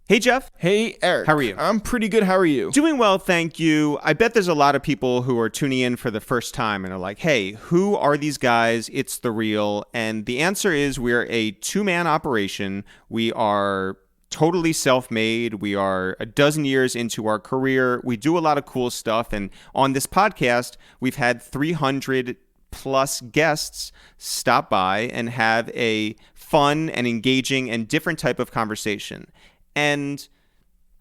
Hey, Jeff. Hey, Eric. How are you? I'm pretty good. How are you? Doing well, thank you. I bet there's a lot of people who are tuning in for the first time and are like, hey, who are these guys? It's The Real. And the answer is we're a two-man operation. We are totally self-made. We are a dozen years into our career. We do a lot of cool stuff. And on this podcast, we've had 300 plus guests stop by and have a fun and engaging and different type of conversation. And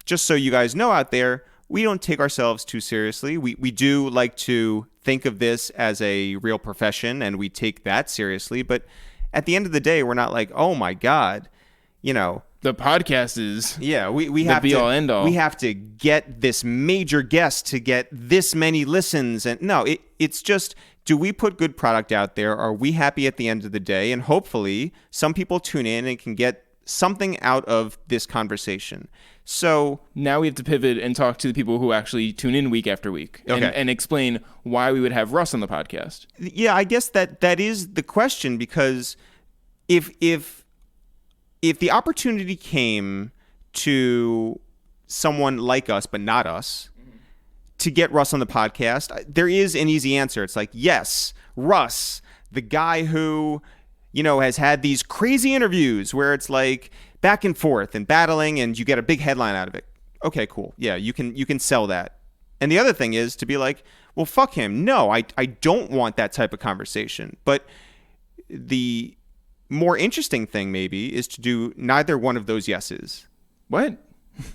just so you guys know out there, we don't take ourselves too seriously. We do like to think of this as a real profession, and we take that seriously. But at the end of the day, we're not like, oh my God, you know. The podcast is we have the be-all, end-all. We have to get this major guest to get this many listens. And no, it's just, do we put good product out there? Are we happy at the end of the day? And hopefully some people tune in and can get something out of this conversation. So now we have to pivot and talk to the people who actually tune in week after week and explain why we would have Russ on the podcast. Yeah, I guess that is the question, because if the opportunity came to someone like us, but not us, to get Russ on the podcast, there is an easy answer. It's like, yes, Russ, the guy who, you know, has had these crazy interviews where it's like back and forth and battling and you get a big headline out of it. Okay, cool. Yeah, you can sell that. And the other thing is to be like, well, fuck him. No, I don't want that type of conversation. But the more interesting thing maybe is to do neither one of those yeses. What?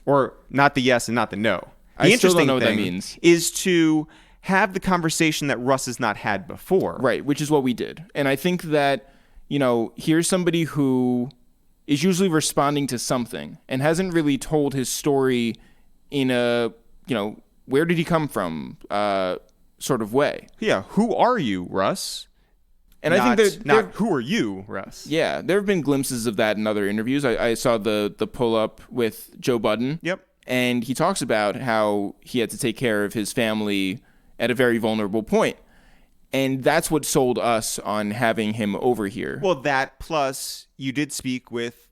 Or not the yes and not the no. The I still don't know what that thing means. Is to have the conversation that Russ has not had before. Right, which is what we did. And I think that, you know, here's somebody who is usually responding to something and hasn't really told his story in a, you know, where did he come from sort of way. Yeah, who are you, Russ? And I think not who are you, Russ? Yeah, there have been glimpses of that in other interviews. I saw the pull-up with Joe Budden. Yep. And he talks about how he had to take care of his family at a very vulnerable point. And that's what sold us on having him over here. Well, that plus you did speak with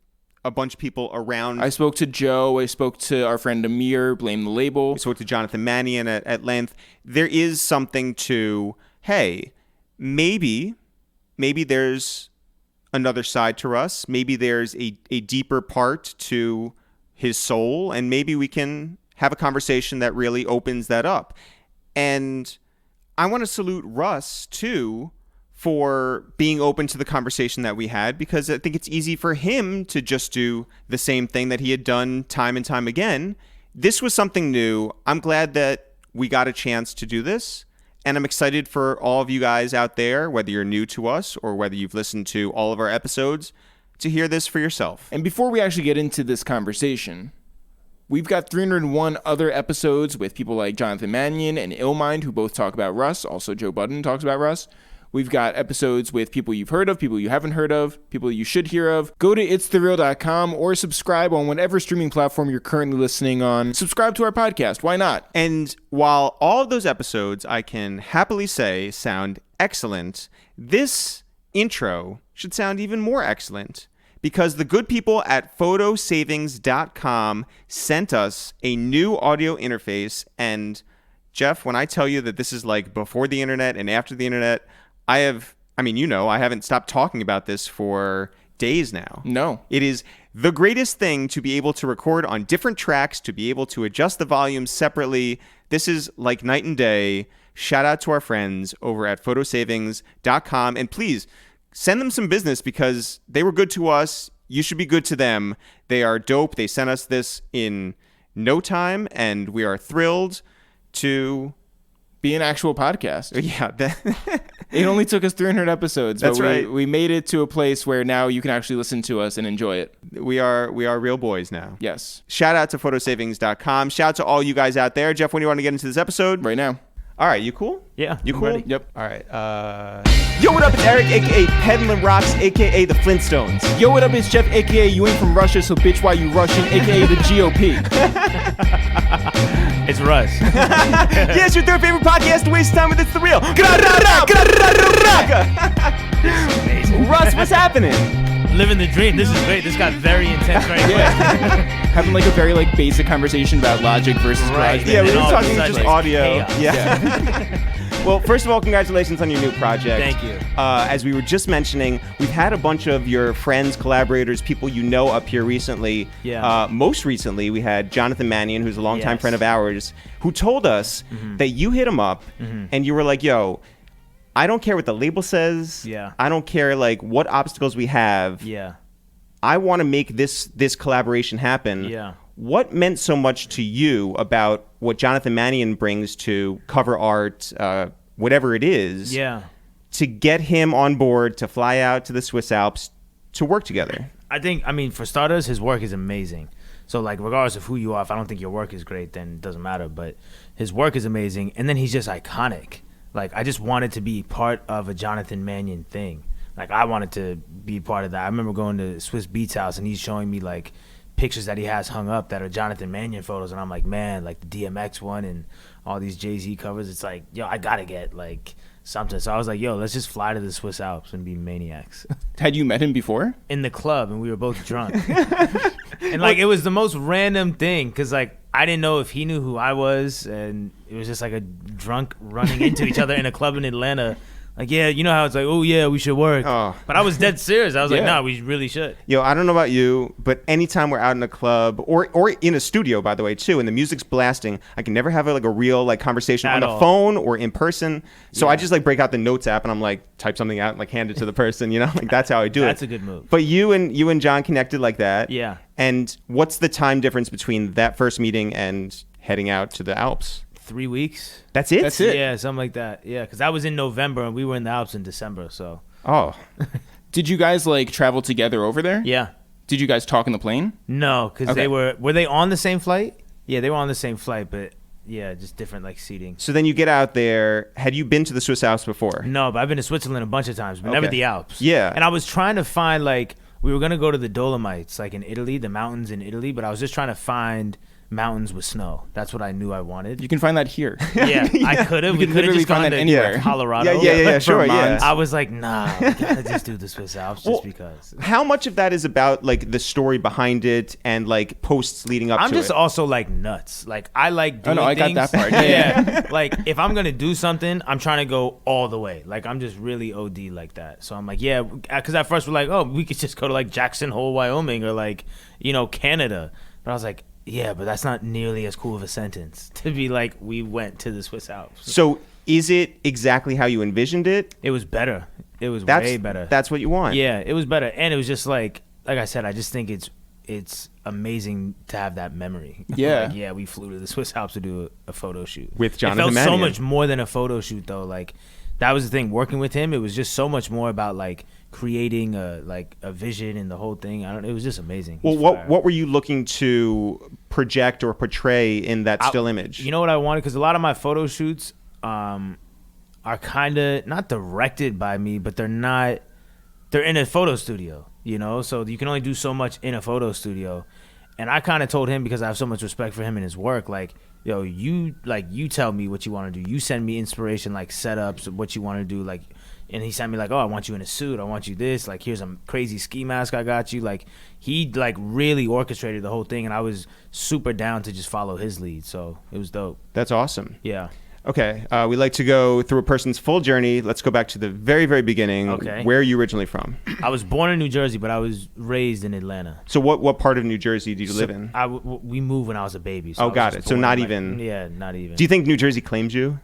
a bunch of people around. I spoke to Joe. I spoke to our friend Amir, Blame the Label. We spoke to Jonathan Mannion at length. There is something to, hey, maybe there's another side to Russ. Maybe there's a deeper part to his soul, and maybe we can have a conversation that really opens that up. And I want to salute Russ, too, for being open to the conversation that we had, because I think it's easy for him to just do the same thing that he had done time and time again. This was something new. I'm glad that we got a chance to do this, and I'm excited for all of you guys out there, whether you're new to us or whether you've listened to all of our episodes, to hear this for yourself. And before we actually get into this conversation, we've got 301 other episodes with people like Jonathan Mannion and Illmind, who both talk about Russ. Also, Joe Budden talks about Russ. We've got episodes with people you've heard of, people you haven't heard of, people you should hear of. Go to ItsTheReal.com or subscribe on whatever streaming platform you're currently listening on. Subscribe to our podcast. Why not? And while all of those episodes, I can happily say, sound excellent, this intro should sound even more excellent, because the good people at photosavings.com sent us a new audio interface. And Jeff, when I tell you that this is like before the internet and after the internet, I haven't stopped talking about this for days now. No. It is the greatest thing to be able to record on different tracks, to be able to adjust the volume separately. This is like night and day. Shout out to our friends over at photosavings.com. And please, send them some business, because they were good to us. You should be good to them. They are dope. They sent us this in no time, and we are thrilled to be an actual podcast. Yeah. It only took us 300 episodes. That's right. We made it to a place where now you can actually listen to us and enjoy it. We are real boys now. Yes. Shout out to photosavings.com. Shout out to all you guys out there. Jeff, when do you want to get into this episode? Right now. All right, you cool? Yeah. You cool? Ready. Yep. All right. Yo, what up? It's Eric, a.k.a. Peddling Rocks, a.k.a. the Flintstones. Yo, what up? It's Jeff, a.k.a. You ain't from Russia, so bitch, why you Russian, a.k.a. the GOP. It's Russ. Yeah, it's your third favorite podcast to waste time with. It's The Real. Amazing. Russ, what's happening? living the dream. This is great. This got very intense right quick. Having like a very like basic conversation about Logic versus Right. GarageBand. Yeah, we were And all talking of a just sudden, audio. chaos. Yeah. Well, first of all, congratulations on your new project. Thank you. As we were just mentioning, we've had a bunch of your friends, collaborators, people you know up here recently. Yeah. Most recently, we had Jonathan Mannion, who's a longtime Yes. friend of ours, who told us that you hit him up and you were like, yo, I don't care what the label says. Yeah. I don't care like what obstacles we have. Yeah. I want to make this collaboration happen. Yeah. What meant so much to you about what Jonathan Mannion brings to cover art, whatever it is, Yeah. to get him on board to fly out to the Swiss Alps to work together? I mean, for starters, his work is amazing. So, like, regardless of who you are, if I don't think your work is great, then it doesn't matter. But his work is amazing. And then he's just iconic. Like, I just wanted to be part of a Jonathan Mannion thing. Like, I wanted to be part of that. I remember going to Swiss Beats House, and he's showing me, like, pictures that he has hung up that are Jonathan Mannion photos. And I'm like, man, like, the DMX one and all these Jay-Z covers. It's like, yo, I got to get, like, something. So I was like, yo, let's just fly to the Swiss Alps and be maniacs. Had you met him before? In the club, and we were both drunk. And, like, it was the most random thing because, like, I didn't know if he knew who I was, and it was just like a drunk running into each other in a club in Atlanta. Like, yeah, you know how it's like, oh, yeah, we should work. Oh. But I was dead serious. I was like, Yeah. nah, we really should. Yo, I don't know about you, but anytime we're out in a club or in a studio, by the way, too, and the music's blasting, I can never have a real like conversation At on the all. phone or in person. So Yeah. I just like break out the notes app and I'm like type something out and like hand it to the person, you know? Like that's how I do it. That's a good move. But you and John connected like that. Yeah. And what's the time difference between that first meeting and heading out to the Alps? 3 weeks. That's it? That's it. Yeah, something like that. Yeah, because that was in November, and we were in the Alps in December, so. Oh. Did you guys like travel together over there? Yeah. Did you guys talk on the plane? No, because Okay. they were they on the same flight? Yeah, they were on the same flight, but yeah, just different like seating. So then you get out there. Had you been to the Swiss Alps before? No, but I've been to Switzerland a bunch of times, but never Okay. the Alps. Yeah. And I was trying to find, like, we were going to go to the Dolomites, like in Italy, the mountains in Italy, but I was just trying to find mountains with snow. That's what I knew I wanted. You can find that here. Yeah, I could have. You We could could have literally just gone find that to anywhere. Colorado. Yeah, sure, yeah. Vermont. I was like, nah, we gotta just do the Swiss Alps just Well, because. How much of that is about like the story behind it and like posts leading up I'm to just it? also like nuts. Like I like doing no, I got things. that part. Yeah. Like if I'm gonna do something, I'm trying to go all the way. Like I'm just really OD like that. So I'm like, yeah, because at first we're like, oh, we could just go to like Jackson Hole, Wyoming, or like, you know, Canada. But I was like, yeah, but that's not nearly as cool of a sentence to be like, we went to the Swiss Alps. So is it exactly how you envisioned it? It was better. It was That's way better. That's what you want. Yeah, it was better, and it was just like I said, I just think it's amazing to have that memory. Yeah. Like, yeah, we flew to the Swiss Alps to do a photo shoot With Jonathan It felt so Mannion. much more than a photo shoot, though. Like that was the thing. Working with him, it was just so much more about like creating a vision and the whole thing. It was just amazing. Well, He's what fire. what were you looking to project or portray in that still image? You know what I wanted? Because a lot of my photo shoots are kind of not directed by me, but they're in a photo studio, you know? So you can only do so much in a photo studio. And I kind of told him, because I have so much respect for him and his work, like, yo, you tell me what you want to do. You send me inspiration, like setups of what you want to do. Like, and he sent me like, oh, I want you in a suit. I want you this. Like, here's a crazy ski mask I got you. Like, he like really orchestrated the whole thing. And I was super down to just follow his lead. So it was dope. That's awesome. Yeah. Okay, we like to go through a person's full journey. Let's go back to the very, very beginning. Okay. Where are you originally from? I was born in New Jersey, but I was raised in Atlanta. So what part of New Jersey do you live in? We moved when I was a baby. So Oh, I was got just it. So born, not like- even- Yeah, not even. Do you think New Jersey claims you?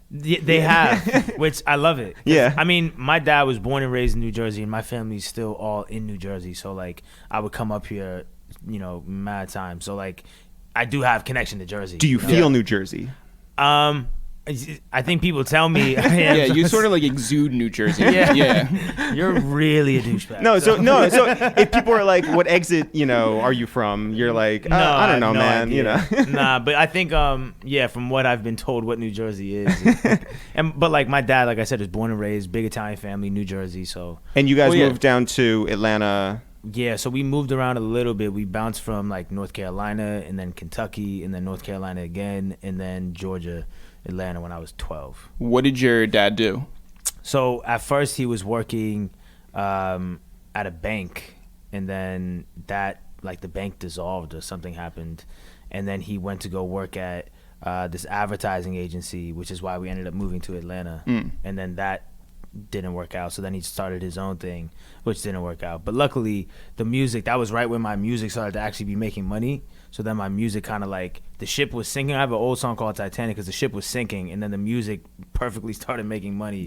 They have, which I love it. 'Cause, Yeah. I mean, my dad was born and raised in New Jersey, and my family's still all in New Jersey. So, like, I would come up here, you know, mad time. So, like, I do have connection to Jersey. Do you know? feel New Jersey? I think people tell me. Yeah, you sort of like exude New Jersey. Yeah. You're really a douchebag. No, so if people are like, "What exit, are you from?" You're like, "I don't know, no man." idea. Nah, but I think, from what I've been told, what New Jersey is, but like my dad, like I said, is born and raised, big Italian family, New Jersey. So And you guys Well, yeah. moved down to Atlanta. yeah, so we moved around a little bit. We bounced from like North Carolina, and then Kentucky, and then North Carolina again, and then Georgia, Atlanta when I was 12. What did your dad do? So at first he was working at a bank, and then that like the bank dissolved or something happened, and then he went to go work at this advertising agency, which is why we ended up moving to Atlanta. And then that didn't work out, so then he started his own thing, which didn't work out. But luckily the music, that was right when my music started to actually be making money. So then my music kind of like, the ship was sinking. I have an old song called Titanic because the ship was sinking, and then the music perfectly started making money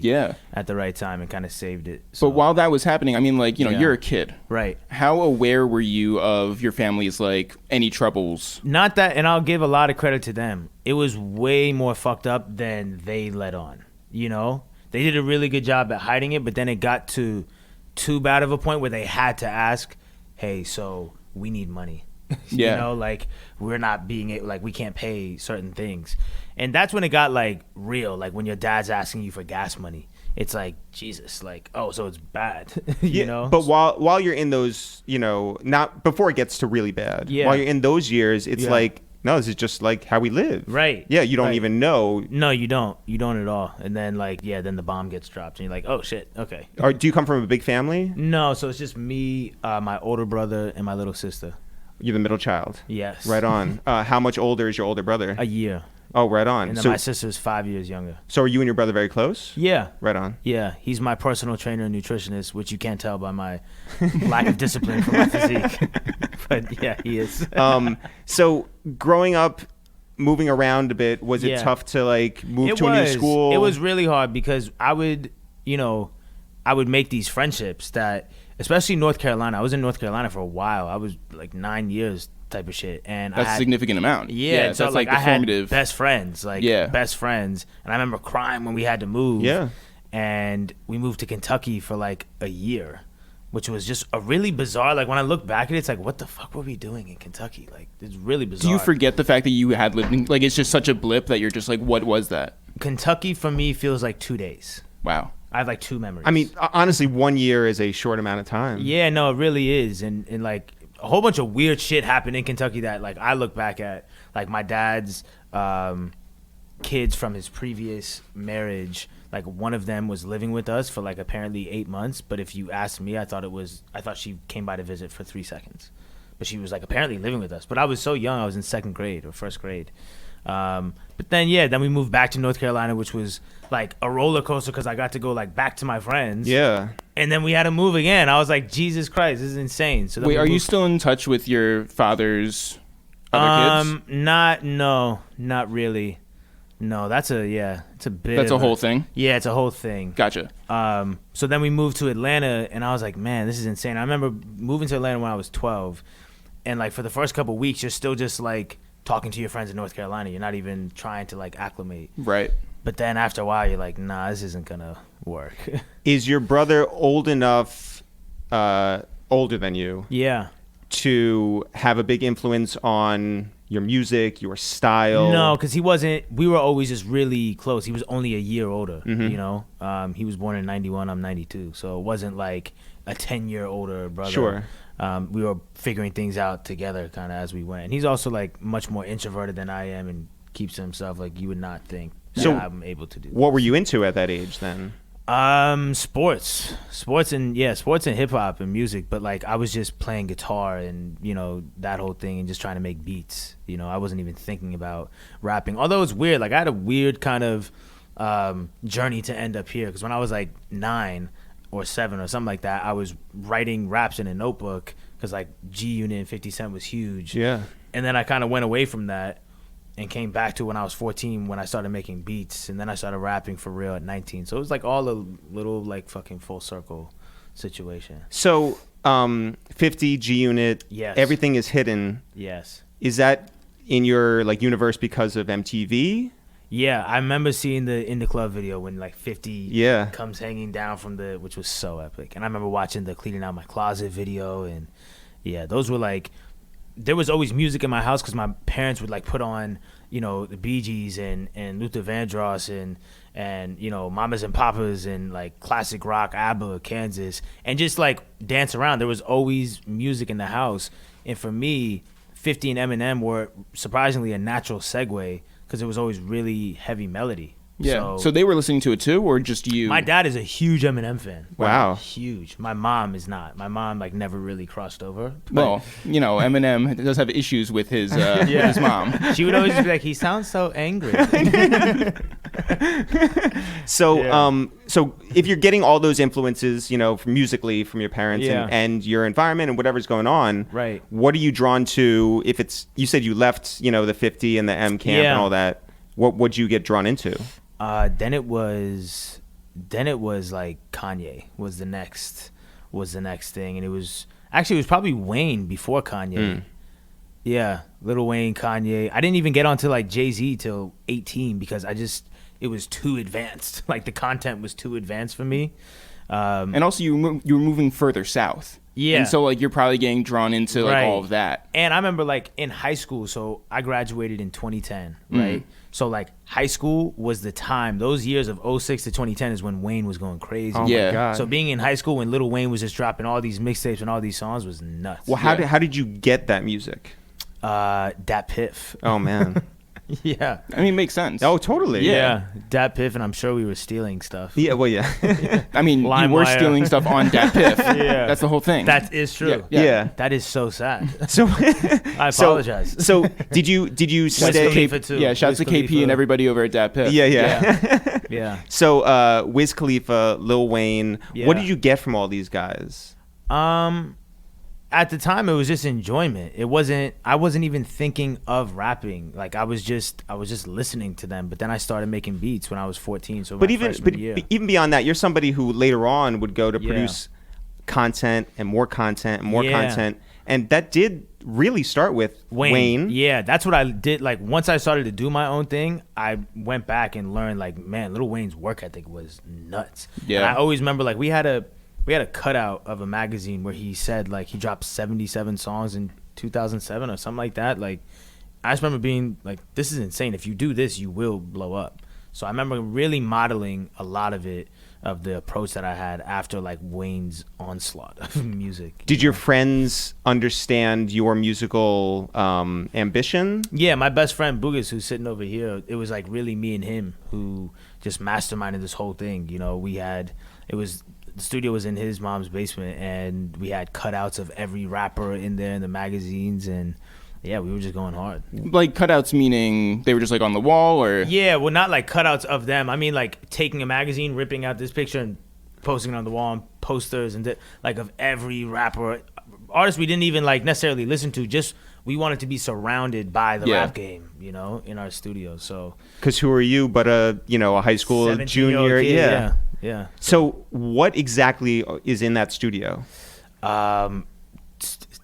at the right time and kind of saved it. So, but while that was happening, I mean, like, you know, you're a kid, right? How aware were you of your family's like any troubles? Not that, and I'll give a lot of credit to them. It was way more fucked up than they let on, you know? They did a really good job at hiding it, but then it got to too bad of a point where they had to ask, hey, so we need money. You know, like, we're not being able, like, we can't pay certain things. And that's when it got, like, real. Like, when your dad's asking you for gas money, it's like, Jesus, like, oh, so it's bad, you know? But while you're in those, you know, not before it gets to really bad, while you're in those years, it's like, no, this is just like how we live. Right. Yeah, you don't even know. No, you don't. You don't at all. And then, like, then the bomb gets dropped, and you're like, oh, shit, okay. Or do you come from a big family? No, so it's just me, my older brother, and my little sister. You're the middle child? Yes. Right on. How much older is your older brother? A year. Oh, right on. And then my sister's 5 years younger. So are you and your brother very close? Yeah. Right on. Yeah. He's my personal trainer and nutritionist, which you can't tell by my lack of discipline for my physique. But yeah, he is. So growing up, moving around a bit, was it tough to like move to a new school? It was really hard because I would make these friendships that, especially North Carolina. I was in North Carolina for a while. I was like 9 years type of shit. And that's a significant amount. Yeah, so that's like the I formative. had best friends, best friends. And I remember crying when we had to move. Yeah. And we moved to Kentucky for like a year, which was just a really bizarre, like when I look back at it, it's like, what the fuck were we doing in Kentucky? Like, it's really bizarre. Do you forget the fact that you had lived in, like, it's just such a blip that you're just like, what was that? Kentucky for me feels like 2 days. Wow. I have like 2 memories. I mean, honestly, 1 year is a short amount of time. Yeah, no, it really is. And like a whole bunch of weird shit happened in Kentucky that like I look back at, like my dad's kids from his previous marriage. Like one of them was living with us for like apparently 8 months. But if you asked me, I thought she came by to visit for 3 seconds. But she was like apparently living with us. But I was so young, I was in 2nd grade or 1st grade. But then we moved back to North Carolina, which was like a roller coaster because I got to go like back to my friends. Yeah. And then we had to move again. I was like, Jesus Christ, this is insane. So wait, are you still in touch with your father's other kids? Not really. No, it's a bit. That's a whole thing? Yeah, it's a whole thing. Gotcha. So then we moved to Atlanta, and I was like, man, this is insane. I remember moving to Atlanta when I was 12, and like for the first couple of weeks, you're still just like talking to your friends in North Carolina. You're not even trying to like acclimate. Right. But then after a while, you're like, nah, this isn't gonna work. Is your brother old enough, older than you? Yeah. To have a big influence on your music, your style? No, because he wasn't. We were always just really close. He was only a year older. Mm-hmm. You know, he was born in 91. I'm 92, so it wasn't like a 10-year older brother. Sure. We were figuring things out together, kind of as we went. And he's also like much more introverted than I am, and keeps to himself. Like you would not think that I'm able to do. What were you into at that age then? Sports and hip hop and music, but like I was just playing guitar and that whole thing and just trying to make beats. I wasn't even thinking about rapping. Although it's weird, like I had a weird kind of journey to end up here because when I was like 9 or 7 or something like that, I was writing raps in a notebook because like G Unit and 50 Cent was huge. Yeah. And then I kind of went away from that and came back to when I was 14 when I started making beats, and then I started rapping for real at 19. So it was like all a little like fucking full circle situation. So 50 G Unit, yes. Everything is hidden. Yes. Is that in your like universe because of MTV? Yeah, I remember seeing the In the Club video when like 50 comes hanging down from which was so epic. And I remember watching the Cleaning Out My Closet video, and yeah, those were like, there was always music in my house because my parents would like put on, the Bee Gees and Luther Vandross and Mamas and Papas and like classic rock, ABBA, Kansas, and just like dance around. There was always music in the house. And for me, 50 and Eminem were surprisingly a natural segue because it was always really heavy melody. Yeah. So they were listening to it too, or just you? My dad is a huge Eminem fan. Wow. Like, huge. My mom is not. My mom like never really crossed over. Well, Eminem does have issues with his his mom. She would always be like, he sounds so angry. So so if you're getting all those influences, from musically from your parents and your environment and whatever's going on, right? What are you drawn to? If you said you left, the 50 and the M camp and all that, what would you get drawn into? Then it was like Kanye was the next thing, and it was probably Wayne before Kanye. Yeah, Lil Wayne, Kanye. I didn't even get onto like Jay-Z till 18 because it was too advanced. Like the content was too advanced for me. And also you were moving further south. Yeah. And so like you're probably getting drawn into like all of that. And I remember like in high school, so I graduated in 2010, right? So like high school was the time, those years of 06 to 2010 is when Wayne was going crazy. Oh my God. So being in high school when Lil Wayne was just dropping all these mixtapes and all these songs was nuts. Well, how did you get that music? Dat Piff. Oh man. Yeah. I mean, it makes sense. Oh, totally. Yeah. Dat Piff, and I'm sure we were stealing stuff. Yeah, well, yeah. I mean, you were stealing stuff on Dat Piff. Yeah. That's the whole thing. That is true. Yeah. That is so sad. So I apologize. So did you stay? Yeah, shouts to KP and everybody over at Dat Piff. Yeah. So Wiz Khalifa, Lil Wayne, what did you get from all these guys? At the time, it was just enjoyment. I wasn't even thinking of rapping. Like I was just listening to them. But then I started making beats when I was 14. So even beyond that, you're somebody who later on would go to produce content and more content and more content, and that did really start with Wayne. Yeah, that's what I did. Like once I started to do my own thing, I went back and learned like, man, Lil Wayne's work ethic was nuts. Yeah, and I always remember like we had a cutout of a magazine where he said like he dropped 77 songs in 2007 or something like that. Like I just remember being like, this is insane. If you do this, you will blow up. So I remember really modeling a lot of it, of the approach that I had after like Wayne's onslaught of music. Did your friends understand your musical ambition? Yeah, my best friend Bugas, who's sitting over here, it was like really me and him who just masterminded this whole thing. The studio was in his mom's basement, and we had cutouts of every rapper in there in the magazines, and we were just going hard. Like cutouts meaning they were just like on the wall, or? Yeah, well, not like cutouts of them. I mean like taking a magazine, ripping out this picture and posting it on the wall, and posters and like of every rapper, artist we didn't even like necessarily listen to, just we wanted to be surrounded by the rap game, in our studio. So because who are you but a high school junior kid, yeah. So what exactly is in that studio?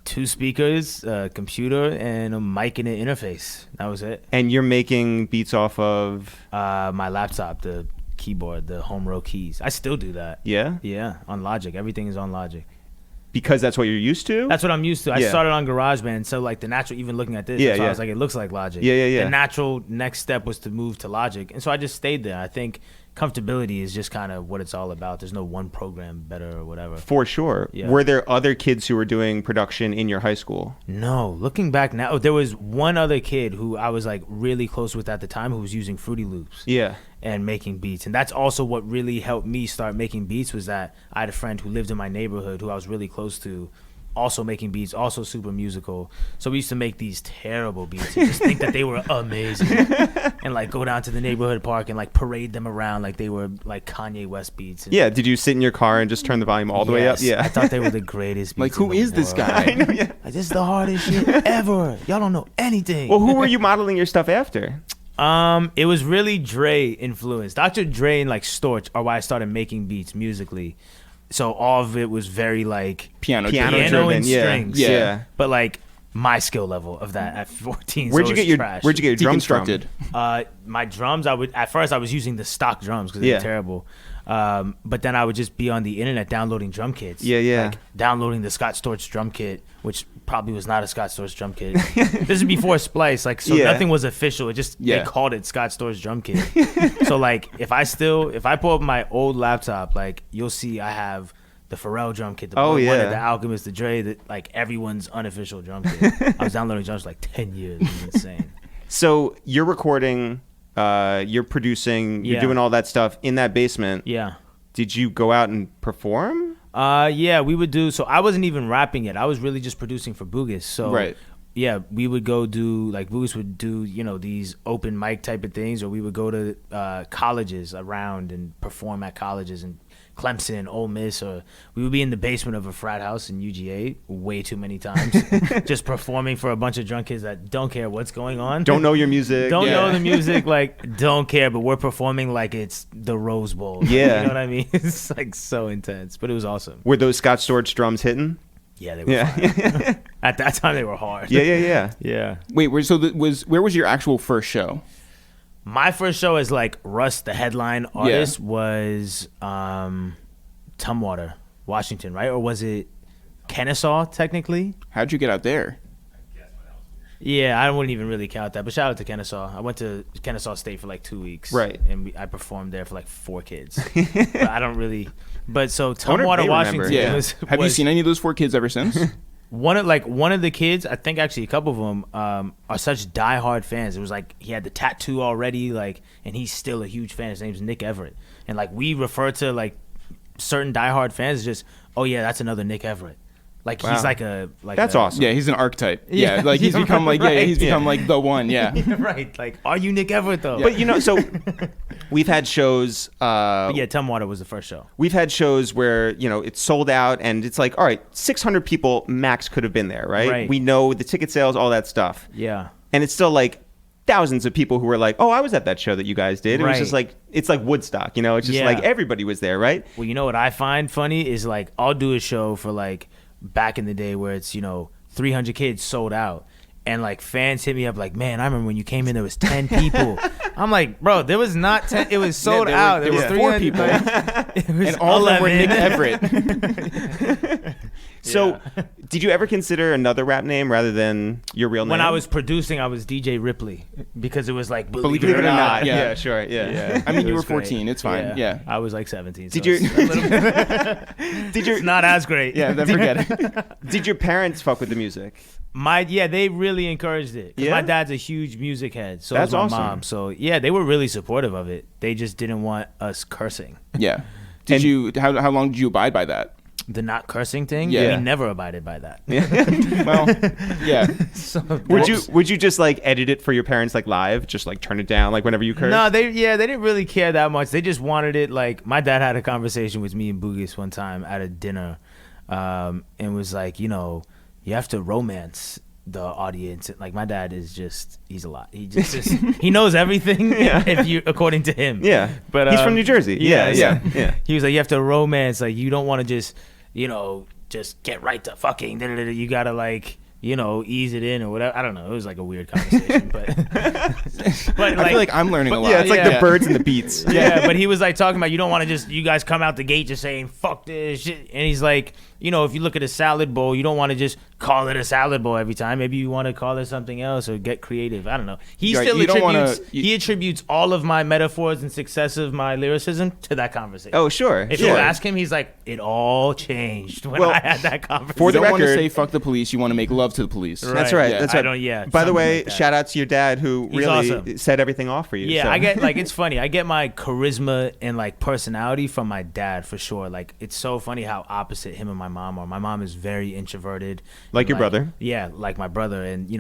2 speakers, a computer, and a mic and an interface. That was it. And you're making beats off of my laptop, the keyboard, the home row keys. I still do that. Yeah, on Logic. Everything is on Logic. Because that's what you're used to? That's what I'm used to. I started on GarageBand, so like the natural, even looking at this, I was like, it looks like Logic. Yeah. The natural next step was to move to Logic, and so I just stayed there. I think comfortability is just kind of what it's all about. There's no one program better or whatever. For sure. Yeah. Were there other kids who were doing production in your high school? No. Looking back now, there was one other kid who I was like really close with at the time who was using Fruity Loops. Yeah. And making beats. And that's also what really helped me start making beats, was that I had a friend who lived in my neighborhood who I was really close to, also making beats, also super musical. So we used to make these terrible beats and just think that they were amazing, and like go down to the neighborhood park and like parade them around like they were like Kanye West beats. And did you sit in your car and just turn the volume all the way up? Yeah, I thought they were the greatest beats. Like, who is this guy? I know, Like, this is the hardest shit ever. Y'all don't know anything. Well, who were you modeling your stuff after? It was really Dre influenced. Dr. Dre and like Storch are why I started making beats musically. So all of it was very like piano driven, and strings. Yeah. But like my skill level of that at 14. Where'd you get your drums from? My drums, at first I was using the stock drums because they were terrible. But then I would just be on the internet downloading drum kits. Yeah. Like downloading the Scott Storch drum kit, which probably was not a Scott Storch drum kit. This is before Splice, like, so nothing was official. It just they called it Scott Storch drum kit. So like if I pull up my old laptop, like you'll see I have the Pharrell drum kit, the the Alchemist, the Dre, like everyone's unofficial drum kit. I was downloading drums for like 10 years. It was insane. So you're recording You're producing. You're Yeah. doing all that stuff in that basement. Yeah. Did you go out and perform? Yeah, we would do. So I wasn't even rapping yet. I was really just producing for Boogus. So Right. yeah, we would go do like Boogus would do, these open mic type of things, or we would go to colleges around and perform at colleges in Clemson, Ole Miss, or we would be in the basement of a frat house in UGA way too many times, just performing for a bunch of drunk kids that don't care what's going on, Don't know your music. don't Yeah. know the music, like don't care, but we're performing like it's the Rose Bowl. Yeah. You know what I mean? It's like so intense, but it was awesome. Were those Scott Storch drums hitting? Yeah, they were Yeah. fire. At that time they were hard. Yeah. Yeah. Wait, where was your actual first show? My first show as like Russ, the headline artist, was Tumwater, Washington, right? Or was it Kennesaw, technically? How'd you get out there? Yeah, I wouldn't even really count that. But shout out to Kennesaw. I went to Kennesaw State for like 2 weeks. Right. And I performed there for like 4 kids. But I don't really. But so wonder if Tumwater, they Washington. remember. Yeah. Have you was- seen any of those 4 kids ever since? one of the kids, I think actually a couple of them are such diehard fans. It was like he had the tattoo already, like, and he's still a huge fan. His name's Nick Everett, and like we refer to like certain diehard fans as just, oh yeah, that's another Nick Everett. Like Wow. he's That's awesome. Yeah, he's an archetype. Yeah, Yeah. like he's become like Right. he's become like the one. Yeah. right. Like, are you Nick Everett though? But so we've had shows. But yeah, Tumwater was the first show. We've had shows where it's sold out, and it's like, all right, 600 people max could have been there, right? Right. We know the ticket sales, all that stuff, Yeah. and it's still like thousands of people who were like, oh, I was at that show that you guys did. It was Right. just like, it's like Woodstock, it's just Yeah. like everybody was there, right? Well, you know what I find funny is like I'll do a show for like back in the day where it's 300 kids sold out, and like fans hit me up like, man, I remember when you came in there was 10 people. I'm like, bro, there was not 10. It was sold there out. were- There was there were 4 300 people. like, it was And all of them were 11. Nick Everett. So did you ever consider another rap name rather than your real name? When I was producing, I was DJ Ripley because it was like Believe it or not. Yeah, sure. Yeah. I mean, It you were was great. 14. It's fine. Yeah. I was like 17. Did so you- it's a little bit- Did your it's not as great. Yeah, then forget it. Did your parents fuck with the music? They really encouraged it. 'Cause Yeah? my dad's a huge music head. So That's is my awesome. mom. So yeah, they were really supportive of it. They just didn't want us cursing. Yeah. How long did you abide by that? The not cursing thing, Yeah. we never abided by that. Well, yeah. So Would you just like edit it for your parents like live, just like turn it down like whenever you curse? No, they didn't really care that much. They just wanted it. Like my dad had a conversation with me and Boogus one time at a dinner, and was like, you have to romance the audience. Like my dad is he's a lot. He just he knows everything. If you according to him. Yeah, But he's from New Jersey. Yeah. He was like, you have to romance. Like you don't want to just just get right to fucking. You gotta like. Ease it in or whatever. I don't know. It was like a weird conversation, but I feel like I'm learning a lot. Yeah, it's like Yeah. the birds and the beats. yeah, but he was like talking about you don't want to just you guys come out the gate just saying fuck this shit, and he's like, if you look at a salad bowl, you don't want to just call it a salad bowl every time. Maybe you want to call it something else or get creative. I don't know. He Right, still you don't attributes wanna- he attributes all of my metaphors and success of my lyricism to that conversation. Oh, sure. If sure. you ask him, he's like, it all changed when Well, I had that conversation. for You the don't want to record- say fuck the police. You want to make love to the police. That's Right. right. Yeah. That's I right. don't- yeah, By the something way, like that. shout out to your dad who He's really awesome. set everything off for you. Yeah, so. I get like it's funny. I get my charisma and like personality from my dad for sure. Like it's so funny how opposite him and my mom are. My mom is very introverted, Like and, your brother. Yeah, like my brother, and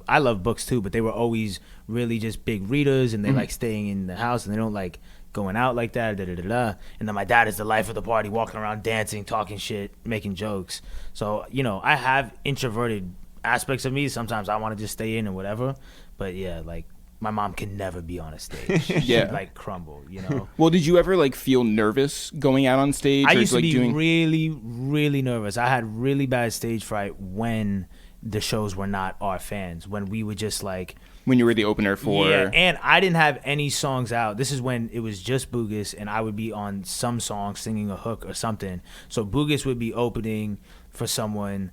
I love books too, but they were always really just big readers, and they like staying in the house, and they don't like going out like that. Da, da, da, da. And then my dad is the life of the party, walking around dancing, talking shit, making jokes. So I have introverted aspects of me. Sometimes I want to just stay in and whatever, but yeah, like my mom can never be on a stage. Yeah. She'd like crumble, Well, did you ever like feel nervous going out on stage? I or, used to like, be doing... really, really nervous. I had really bad stage fright when the shows were not our fans, when we would just like when you were the opener for. yeah, and I didn't have any songs out. This is when it was just Boogus, and I would be on some song singing a hook or something. So Boogus would be opening for someone,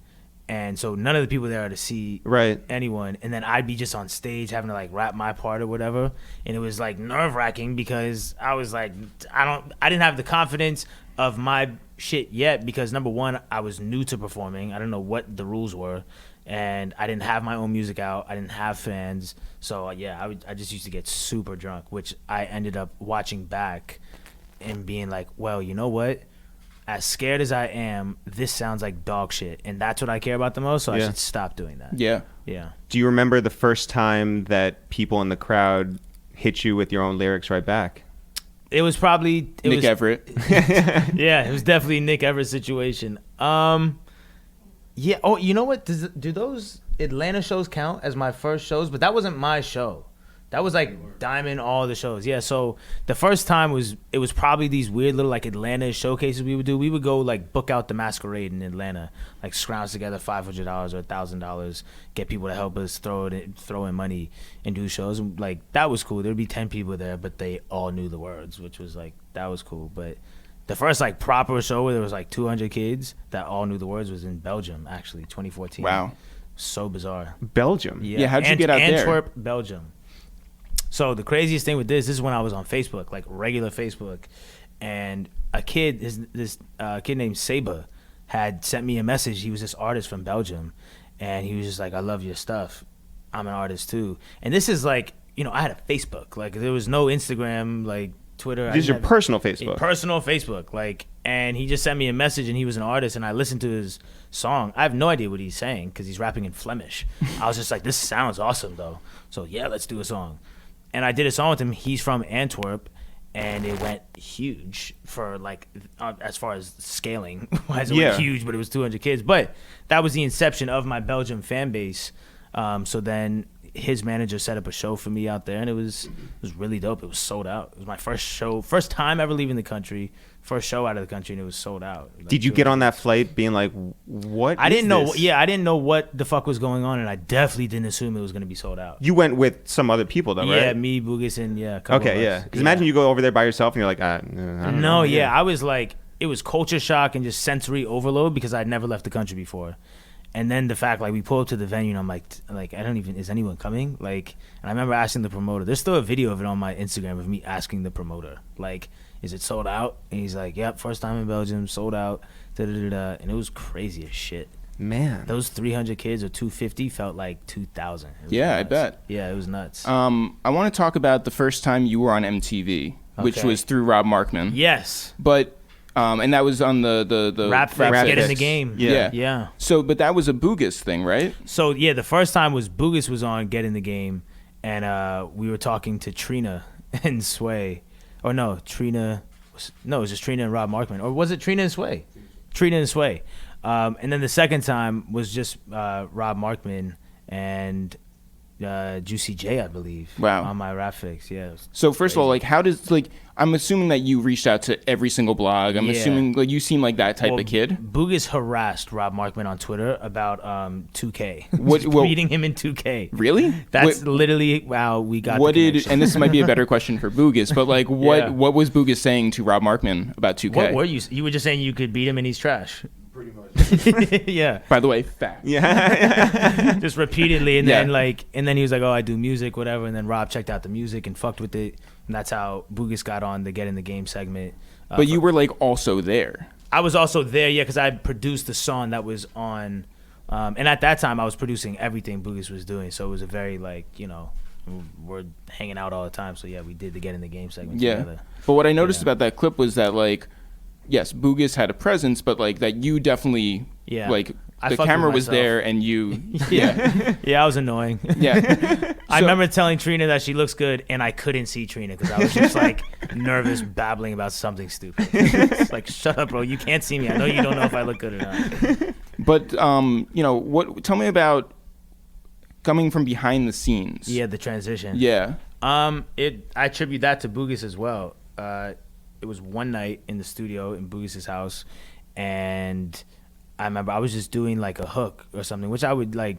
and so none of the people there are to see Right. anyone, and then I'd be just on stage having to like rap my part or whatever, and it was like nerve-wracking because I was like I didn't have the confidence of my shit yet because number one, I was new to performing. I don't know what the rules were. and I didn't have my own music out. I didn't have fans, so yeah, I just used to get super drunk, which I ended up watching back and being like, well, you know what? As scared as I am, this sounds like dog shit, and that's what I care about the most. So I should stop doing that. Yeah. Do you remember the first time that people in the crowd hit you with your own lyrics right back? It was probably Nick Everett. Yeah, it was definitely Nick Everett situation. Yeah. Oh, you know what? Do those Atlanta shows count as my first shows? But that wasn't my show. That was like Diamond, all the shows. Yeah. So the first time was probably these weird little like Atlanta showcases we would do. We would go like book out the Masquerade in Atlanta, like scrounge together $500 or $1,000, get people to help us throw in money and do shows. And, like that was cool. There'd be 10 people there, but they all knew the words, which was like that was cool. But the first like proper show where there was like 200 kids that all knew the words was in Belgium, actually, 2014. Wow. So bizarre. Belgium. Yeah, how'd you get out there? Antwerp, Belgium. So the craziest thing with this is when I was on Facebook, like regular Facebook, and a kid, this kid named Saba, had sent me a message. He was this artist from Belgium, and he was just like, "I love your stuff. I'm an artist too." And this is like, I had a Facebook. Like there was no Instagram, like Twitter. This is your personal Facebook. Personal Facebook, like, and he just sent me a message, and he was an artist, and I listened to his song. I have no idea what he's saying because he's rapping in Flemish. I was just like, this sounds awesome though. So yeah, let's do a song. And I did a song with him. He's from Antwerp, and it went huge for like as far as scaling wise. It went huge, but it was 200 kids. But that was the inception of my Belgium fan base. So then his manager set up a show for me out there, and it was really dope. It was sold out. It was my first time ever leaving the country, first show out of the country, and it was sold out. Like, did you get on that flight being like, what? I didn't know. This? Yeah, I didn't know what the fuck was going on, and I definitely didn't assume it was going to be sold out. You went with some other people though, right? Yeah, me, Bugis, and a couple of us. Because imagine you go over there by yourself and you're like, I don't know. I was like, it was culture shock and just sensory overload because I'd never left the country before. And then the fact, like, we pull up to the venue, and I'm like, I don't even, is anyone coming? Like, and I remember asking the promoter. There's still a video of it on my Instagram of me asking the promoter, like, is it sold out? And he's like, yep, first time in Belgium, sold out, da-da-da-da. And it was crazy as shit. Man. Those 300 kids or 250 felt like 2,000. Yeah, nuts. I bet. Yeah, it was nuts. I want to talk about the first time you were on MTV, which was through Rob Markman. Yes. But... and that was on the Rap Fix, Get in Fix. the Game. Yeah. So, but that was a Bugis thing, right? So, yeah, the first time was Bugis was on Get in the Game, and we were talking to Trina and Sway. Or no, Trina. No, it was just Trina and Rob Markman. Or was it Trina and Sway? Trina and Sway. And then the second time was just Rob Markman and Juicy J, I believe. Wow. On my Rap Fix, yeah. So first of all, like, how does, like, I'm assuming that you reached out to every single blog. I'm assuming, like, you seem like that type of kid. Bugis harassed Rob Markman on Twitter about 2K. What, beating him in 2K. Really? That's literally how we got the connection. And this might be a better question for Bugis, but, like, what was Bugis saying to Rob Markman about 2K? What were you? You were just saying you could beat him and he's trash. Pretty much. Yeah. By the way, fact. Yeah. Just repeatedly, and then he was like, "Oh, I do music, whatever." And then Rob checked out the music and fucked with it, and that's how Bugis got on the Get in the Game segment. But you were like also there. I was also there, yeah, because I produced the song that was on, and at that time I was producing everything Bugis was doing, so it was a very we're hanging out all the time, so yeah, we did the Get in the Game segment together. But what I noticed about that clip was that, like, yes, Bugis had a presence, but like that you definitely like the camera was there and you I was annoying. I remember telling Trina that she looks good and I couldn't see Trina because I was just like nervous babbling about something stupid. It's like, shut up, bro, you can't see me, I know you don't know if I look good or not. But tell me about coming from behind the scenes. The transition. I attribute that to Bugis as well. It was one night in the studio in Bugis' house, and I remember I was just doing like a hook or something, which I would like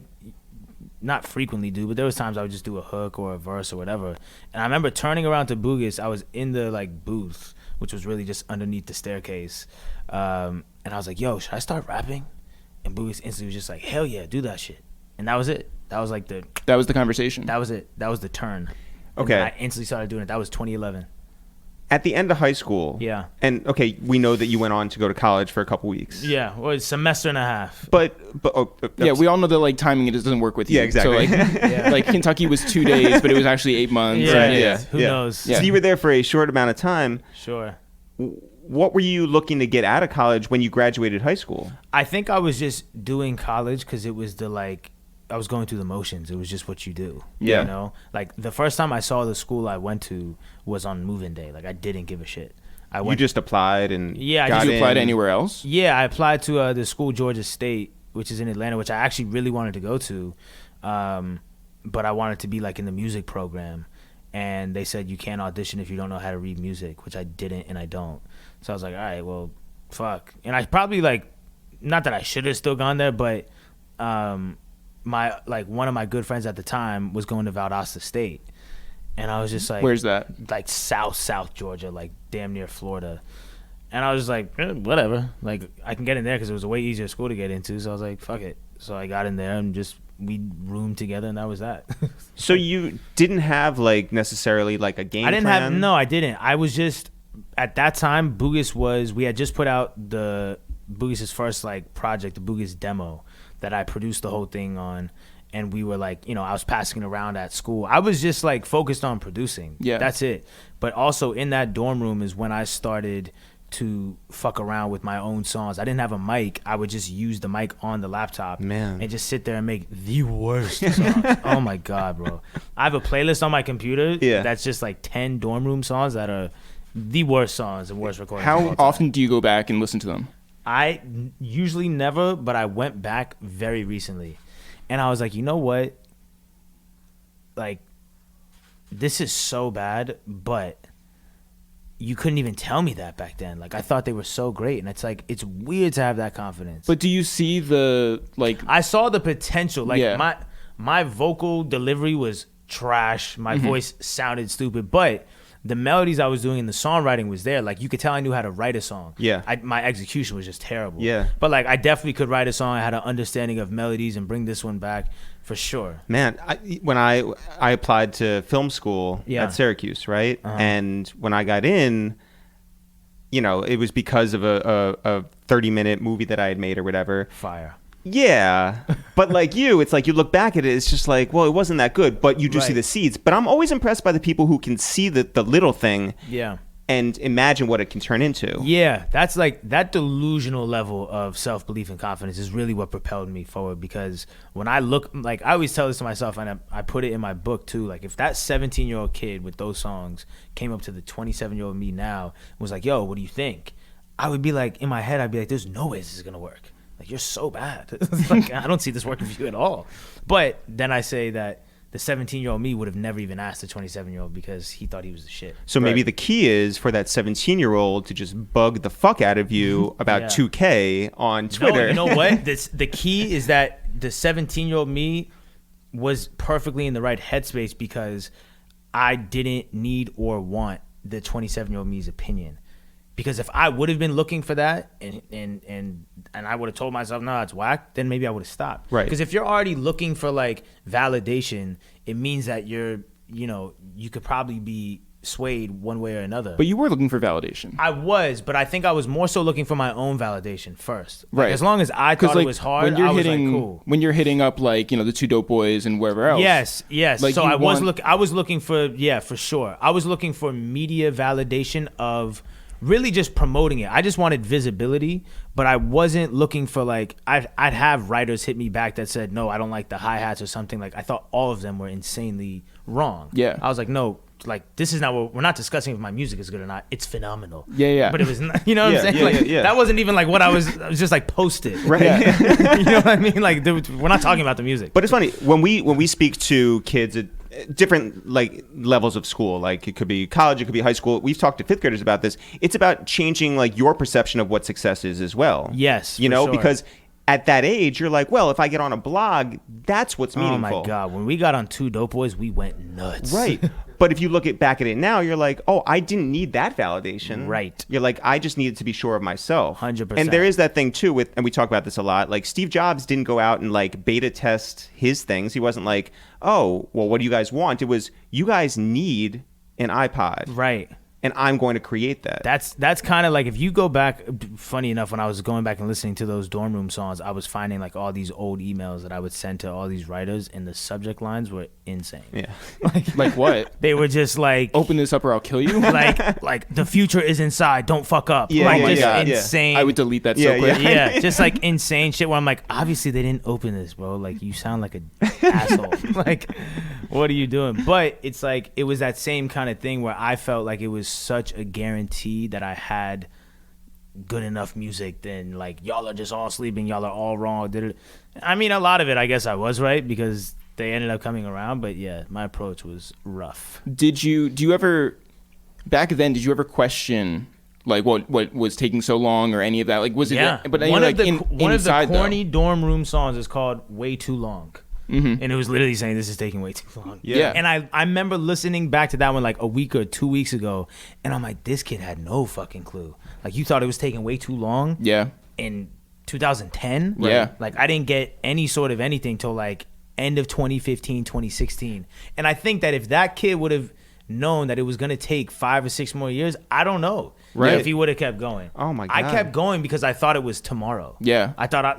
not frequently do, but there was times I would just do a hook or a verse or whatever. And I remember turning around to Bugis. I was in the like booth, which was really just underneath the staircase, and I was like, "Yo, should I start rapping?" And Bugis instantly was just like, "Hell yeah, do that shit." And that was it. That was like that was the conversation. That was it. That was the turn. Okay. And I instantly started doing it. That was 2011. at the end of high school. Yeah. And okay, we know that you went on to go to college for a couple weeks. Yeah, well, it's a semester and a half. But yeah, we all know that like timing it doesn't work with you. Yeah, exactly. So like, like Kentucky was 2 days, but it was actually 8 months. Yeah, Right? yeah. Who knows? So you were there for a short amount of time. Sure. What were you looking to get out of college when you graduated high school? I think I was just doing college because it was I was going through the motions. It was just what you do. Yeah. You know? Like, the first time I saw the school I went to was on move-in day. Like, I didn't give a shit. You just applied and Yeah. got Did you apply to in. anywhere else? Yeah, I applied to the school, Georgia State, which is in Atlanta, which I actually really wanted to go to. But I wanted to be, like, in the music program. And they said you can't audition if you don't know how to read music, which I didn't and I don't. So I was like, all right, well, fuck. And I probably, like, not that I should have still gone there, but one of my good friends at the time was going to Valdosta State. And I was just like, Where's that? Like South Georgia, like damn near Florida. And I was just like, whatever. Like, I can get in there because it was a way easier school to get into. So I was like, fuck it. So I got in there and we roomed together, and that was that. So you didn't have like necessarily like a game I didn't plan? No, I didn't. I was just, at that time, we had just put out Boogis's first like project, the Boogis demo, that I produced the whole thing on. And we were like, I was passing it around at school. I was just like focused on producing. Yeah. That's it. But also in that dorm room is when I started to fuck around with my own songs. I didn't have a mic. I would just use the mic on the laptop. Man. And just sit there and make the worst songs. Oh my God, bro. I have a playlist on my computer that's just like 10 dorm room songs that are the worst songs and worst recordings. How often do you go back and listen to them? I usually never, but I went back very recently. And I was like, you know what? Like, this is so bad, but you couldn't even tell me that back then. Like, I thought they were so great. And it's like, it's weird to have that confidence. But do you see the, like... I saw the potential. Like, Yeah. my vocal delivery was trash. My voice sounded stupid. But the melodies I was doing and the songwriting was there. Like, you could tell I knew how to write a song. Yeah. My execution was just terrible. Yeah. But, like, I definitely could write a song. I had an understanding of melodies and bring this one back for sure. Man, when I applied to film school Yeah. at Syracuse, right? Uh-huh. And when I got in, it was because of a 30-minute movie that I had made or whatever. Fire. Yeah, but like it's like you look back at it, it's just like, well, it wasn't that good, but you do see Right. the seeds. But I'm always impressed by the people who can see the little thing Yeah. and imagine what it can turn into. Yeah, that's like that delusional level of self-belief and confidence is really what propelled me forward. Because when I look, like, I always tell this to myself, and I put it in my book too, like, if that 17-year-old kid with those songs came up to the 27-year-old me now and was like, yo, what do you think? I would be like, in my head, I'd be like, there's no way this is gonna work. Like, you're so bad. Like, I don't see this working for you at all. But then I say that the 17-year-old me would have never even asked the 27-year-old because he thought he was the shit. So maybe the key is for that 17-year-old to just bug the fuck out of you about 2K on Twitter. No, you know what? The key is that the 17-year-old me was perfectly in the right headspace because I didn't need or want the 27-year-old me's opinion. Because if I would have been looking for that and I would have told myself, no, it's whack, then maybe I would have stopped. Right. Because if you're already looking for like validation, it means that you could probably be swayed one way or another. But you were looking for validation. I was, but I think I was more so looking for my own validation first. Like, Right. as long as I thought like, it was hard, when you're I was hitting, like, cool. When you're hitting up like, the Two Dope Boys and wherever else. Yes. Like, so you I was want- looking for, for sure. I was looking for media validation of really just promoting it. I just wanted visibility, but I wasn't looking for like, I'd have writers hit me back that said, no, I don't like the hi-hats or something. Like, I thought all of them were insanely wrong. Yeah. I was like, no, like, this is not what we're not discussing if my music is good or not. It's phenomenal. Yeah. But it was not, you know what I'm saying? Like, that wasn't even like what I was just like posted. Right. Yeah. You know what I mean? Like, we're not talking about the music. But it's funny when we speak to kids at different like levels of school, like it could be college, it could be high school. We've talked to fifth graders about this. It's about changing like your perception of what success is as well. Yes, you for know, sure. because at that age, you're like, well, if I get on a blog, that's what's meaningful. Oh my God. When we got on Two Dope Boys, we went nuts. Right. But if you look back at it now, you're like, oh, I didn't need that validation. Right. You're like, I just needed to be sure of myself. 100%. And there is that thing too with, and we talk about this a lot, like Steve Jobs didn't go out and like beta test his things. He wasn't like, oh, well, what do you guys want? It was, you guys need an iPod. Right. and I'm going to create that. That's kind of like, if you go back, funny enough, when I was going back and listening to those dorm room songs, I was finding like all these old emails that I would send to all these writers, and the subject lines were insane. Yeah. Like what? They were just like, Open this up or I'll kill you. like the future is inside, don't fuck up. Yeah, like yeah, just yeah. insane. I would delete that Yeah, so quick. Yeah, just like insane shit where I'm like, obviously they didn't open this, bro. Like, you sound like an asshole. Like, what are you doing? But it's like, it was that same kind of thing where I felt like it was such a guarantee that I had good enough music, then like, y'all are just all sleeping, y'all are all wrong. I mean, a lot of it, I guess I was right, because they ended up coming around. But yeah, my approach was rough. Do you ever, back then, did you ever question like what was taking so long or any of that? Like, was it? Yeah, But one of the inside, corny dorm room songs is called "Way Too Long." Mm-hmm. And it was literally saying, this is taking way too long. Yeah. And I remember listening back to that one like a week or 2 weeks ago, and I'm like, this kid had no fucking clue. Like, you thought it was taking way too long Yeah. in 2010? Yeah. Like, I didn't get any sort of anything till like end of 2015, 2016. And I think that if that kid would have known that it was going to take 5 or 6 more years, I don't know. Right. If he would have kept going. Oh my God. I kept going because I thought it was tomorrow. Yeah. I thought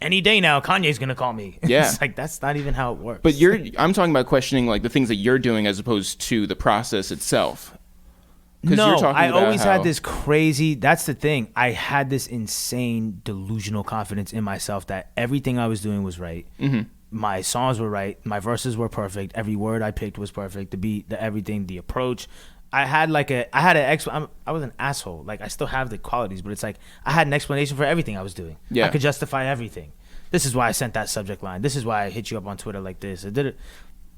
any day now, Kanye's gonna call me. Yeah. It's like, that's not even how it works. But I'm talking about questioning like the things that you're doing as opposed to the process itself. No, I always had this crazy, that's the thing. I had this insane delusional confidence in myself that everything I was doing was right. Mm-hmm. My songs were right. My verses were perfect. Every word I picked was perfect. The beat, the everything, the approach. I was an asshole. Like, I still have the qualities, but it's like, I had an explanation for everything I was doing. Yeah. I could justify everything. This is why I sent that subject line. This is why I hit you up on Twitter like this. I did it.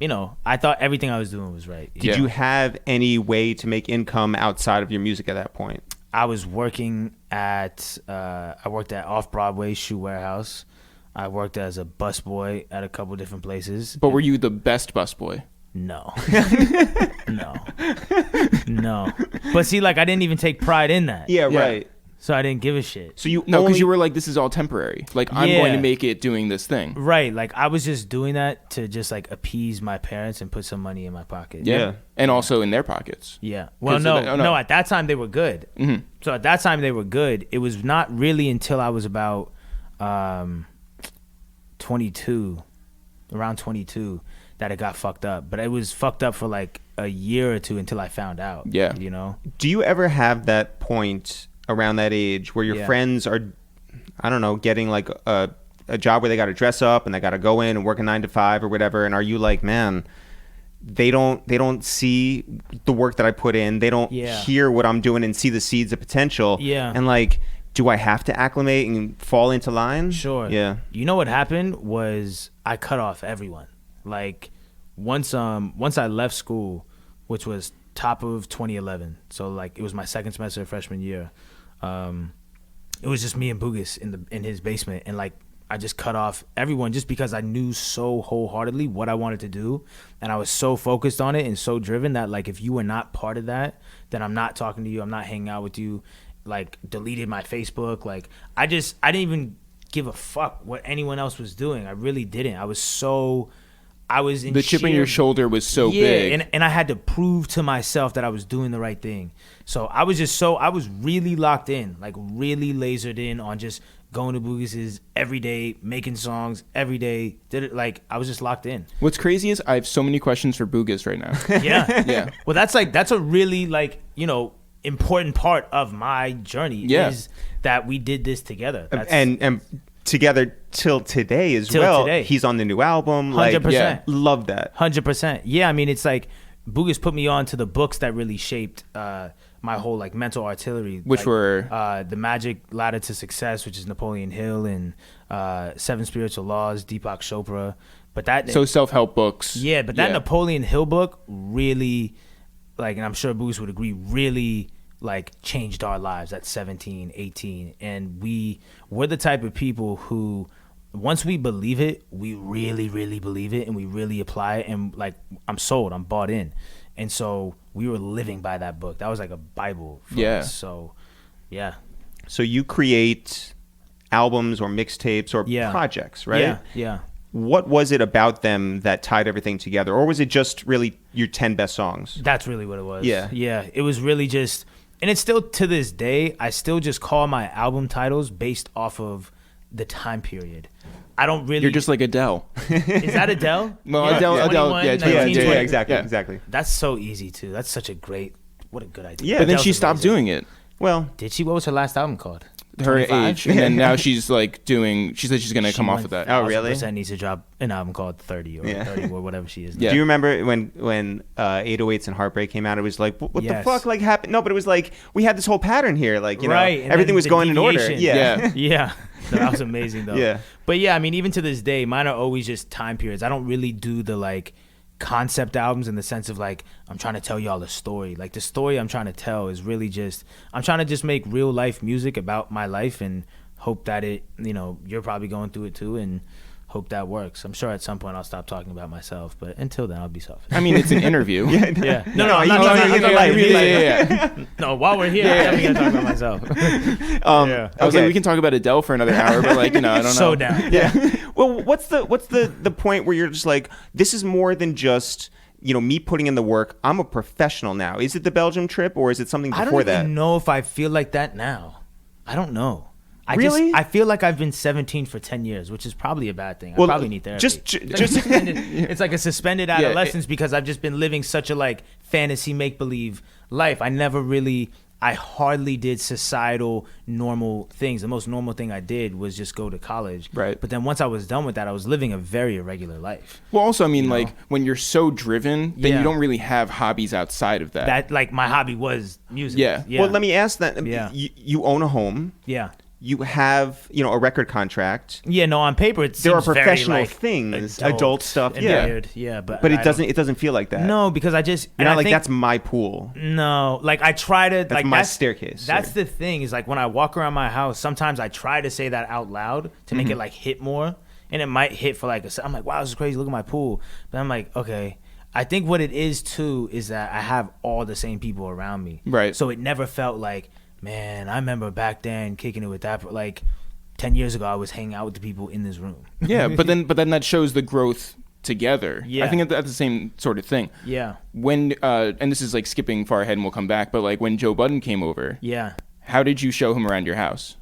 You know, I thought everything I was doing was right. Did you have any way to make income outside of your music at that point? I was working at Off-Broadway Shoe Warehouse. I worked as a busboy at a couple different places. But were you the best busboy? No. No. But see, like, I didn't even take pride in that. Yeah, Yeah. right. So I didn't give a shit. So because you were like, this is all temporary. Like, I'm Yeah. going to make it doing this thing. Right. Like, I was just doing that to just, like, appease my parents and put some money in my pocket. Yeah. And also in their pockets. Yeah. Well, 'Cause no, of that- oh, no. at that time they were good. Mm-hmm. So at that time they were good. It was not really until I was about 22, around 22, that it got fucked up. But it was fucked up for like a year or two until I found out. Yeah. You know? Do you ever have that point around that age where your Yeah. friends are, I don't know, getting like a job where they got to dress up and they got to go in and work a 9 to 5 or whatever, and are you like, man, they don't see the work that I put in, they don't Yeah. hear what I'm doing and see the seeds of potential, Yeah. and like, do I have to acclimate and fall into line? Sure. Yeah. You know what happened was I cut off everyone. Like, once I left school, which was top of 2011, so like it was my second semester of freshman year, it was just me and Boogus in his basement, and like I just cut off everyone just because I knew so wholeheartedly what I wanted to do, and I was so focused on it and so driven that like, if you were not part of that, then I'm not talking to you, I'm not hanging out with you. Like, deleted my Facebook. Like, I didn't even give a fuck what anyone else was doing. I really didn't. I was in The chip on your shoulder was so big. and I had to prove to myself that I was doing the right thing. So I was really locked in, like really lasered in on just going to Boogus's every day, making songs every day. I was just locked in. What's crazy is I have so many questions for Boogus right now. Yeah. Yeah. Well, that's a really, like, you know, important part of my journey. Yeah. Is that we did this together. That's, And together till today as Till well. today. He's on the new album. 100%. Yeah, love that. 100%. Yeah, I mean, it's like Boogus put me on to the books that really shaped my whole like mental artillery. Which like, were? The Magic Ladder to Success, which is Napoleon Hill, and Seven Spiritual Laws, Deepak Chopra. But that So self-help books. yeah, but that Napoleon Hill book really, like, and I'm sure Boogus would agree, really like changed our lives at 17, 18. And we're the type of people who, once we believe it, we really, really believe it, and we really apply it. And like, I'm sold, I'm bought in. And so we were living by that book. That was like a Bible for us. So, yeah. So you create albums or mixtapes or projects, right? Yeah. what was it about them that tied everything together? Or was it just really your 10 best songs? That's really what it was. Yeah. Yeah. It was really just, and it's still to this day, I still just call my album titles based off of the time period. I don't really. You're just like Adele. Is that Adele? Well, Yeah. Adele, 21, yeah, 19, Yeah, 20. exactly. That's so easy too. That's such a great, what a good idea. Yeah. But then Adele's she stopped amazing. doing it. Well, Did she? What was her last album called? Her 25? age, and then now she's like doing. She said she's gonna come off of that. Oh, really? 1,000% needs to drop an album called 30 or Yeah. 30 or whatever she is. Yeah. do you remember when 808s and Heartbreak came out? It was like, what the Yes. fuck like happened? No, but it was like, we had this whole pattern here. Like, you Right, know, and everything then was the going in order. deviation. Yeah. Yeah. That was amazing though. Yeah. But yeah, I mean, even to this day, mine are always just time periods. I don't really do the like concept albums in the sense of like I'm trying to tell y'all a story. Like the story I'm trying to tell is really just I'm trying to just make real life music about my life and hope that it, you know, you're probably going through it too and hope that works. I'm sure at some point I'll stop talking about myself, but until then I'll be selfish. I mean, it's an interview. Yeah. No, I'm not Oh, talking you're about gonna me. yeah. No, while we're here, I'm definitely gonna talk about myself. Yeah. I was like, we can talk about Adele for another hour, but like, you know, I don't know. So down. Yeah. Well, what's the point where you're just like, this is more than just, you know, me putting in the work. I'm a professional now. Is it the Belgium trip or is it something I before don't even that? know if I feel like that now. I don't know. Really? I feel like I've been 17 for 10 years, which is probably a bad thing. I Well, probably need therapy. just It's like a suspended adolescence because I've just been living such a like fantasy make-believe life. I hardly did societal normal things. The most normal thing I did was just go to college. Right. But then once I was done with that, I was living a very irregular life. Well, also, I mean, You know? like when you're so driven, then Yeah. you don't really have hobbies outside of that. That like my hobby was music. Yeah. Well, let me ask that. Yeah. You own a home. Yeah. You have, you know, a record contract. Yeah, no, on paper it There are seems very, professional like, things, adult stuff, and yeah. weird. Yeah, but But I it doesn't feel like that. No, because I just You're and not I like, think, that's my pool. No, like I try to like my staircase. That's the thing is like when I walk around my house, sometimes I try to say that out loud to make it like hit more, and it might hit for like I'm like, wow, this is crazy. Look at my pool, but I'm like, okay. I think what it is too is that I have all the same people around me, Right. So it never felt like, man, I remember back then kicking it with that, like 10 years ago, I was hanging out with the people in this room. Yeah, but then that shows the growth together. Yeah. I think that's the same sort of thing. Yeah. When and this is like skipping far ahead and we'll come back, but like when Joe Budden came over, Yeah. how did you show him around your house?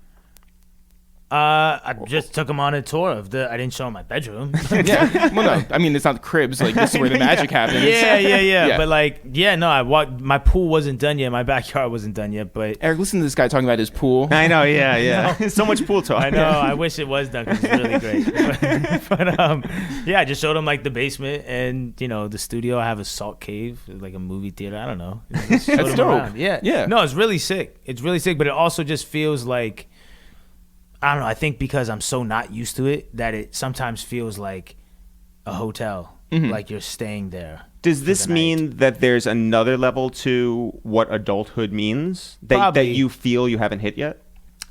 I just took him on a tour of I didn't show him my bedroom. Yeah. Well, no, I mean it's not the cribs. Like this is where the magic happens. Yeah. But like, yeah, no, I walked. My pool wasn't done yet. My backyard wasn't done yet. But Eric, listen to this guy talking about his pool. I know, yeah. So much pool talk. I know. I wish it was done because it's really great. but yeah, I just showed him like the basement and you know the studio. I have a salt cave, like a movie theater. I don't know. Just showed That's him dope. around. Yeah. Yeah. No, it's really sick. It's really sick. But it also just feels like. I don't know. I think because I'm so not used to it that it sometimes feels like a hotel, like you're staying there. Does this for the night. mean that there's another level to what adulthood means that Probably. you feel you haven't hit yet?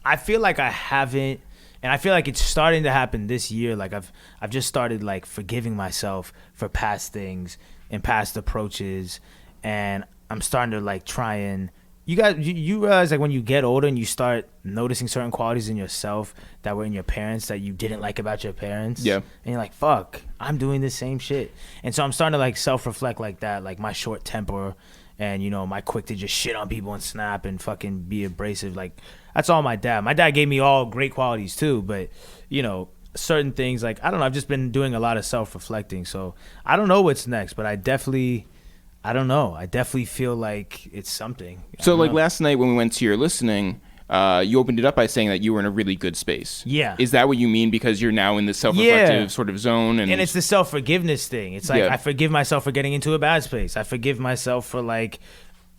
I feel like I haven't, and I feel like it's starting to happen this year. Like I've just started like forgiving myself for past things and past approaches, and I'm starting to like try and. You realize like when you get older and you start noticing certain qualities in yourself that were in your parents that you didn't like about your parents. Yeah. And you're like, fuck, I'm doing the same shit. And so I'm starting to like self-reflect like that, like my short temper and, you know, my quick to just shit on people and snap and fucking be abrasive. Like that's all my dad. My dad gave me all great qualities too, but, you know, certain things like, I don't know, I've just been doing a lot of self-reflecting. So I don't know what's next, but I don't know. I definitely feel like it's something. So like last night when we went to your listening, you opened it up by saying that you were in a really good space. Yeah. Is that what you mean? Because you're now in this self-reflective sort of zone, and it's the self-forgiveness thing. It's like Yeah. I forgive myself for getting into a bad space. I forgive myself for like,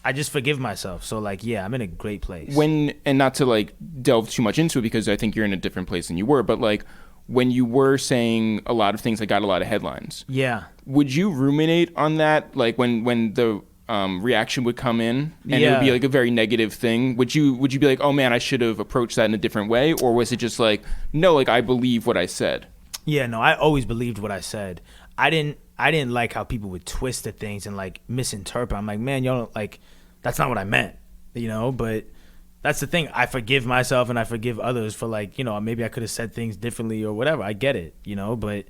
I just forgive myself. So like, yeah, I'm in a great place. and not to like delve too much into it because I think you're in a different place than you were, but like when you were saying a lot of things that got a lot of headlines, Yeah. would you ruminate on that? Like when the reaction would come in and it Yeah. would be like a very negative thing, would you be like, oh man, I should have approached that in a different way? Or was it just like, no, like I believe what I said? Yeah, no, I always believed what I said. I didn't like how people would twist the things and like misinterpret. I'm like, man, y'all don't like, that's not what I meant, you know, but that's the thing. I forgive myself and I forgive others for like, you know, maybe I could have said things differently or whatever. I get it, you know, but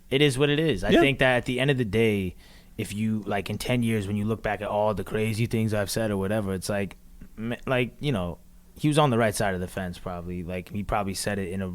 It is what it is. I think that at the end of the day, if you like in 10 years when you look back at all the crazy things I've said or whatever, it's like you know, he was on the right side of the fence probably. Like he probably said it in a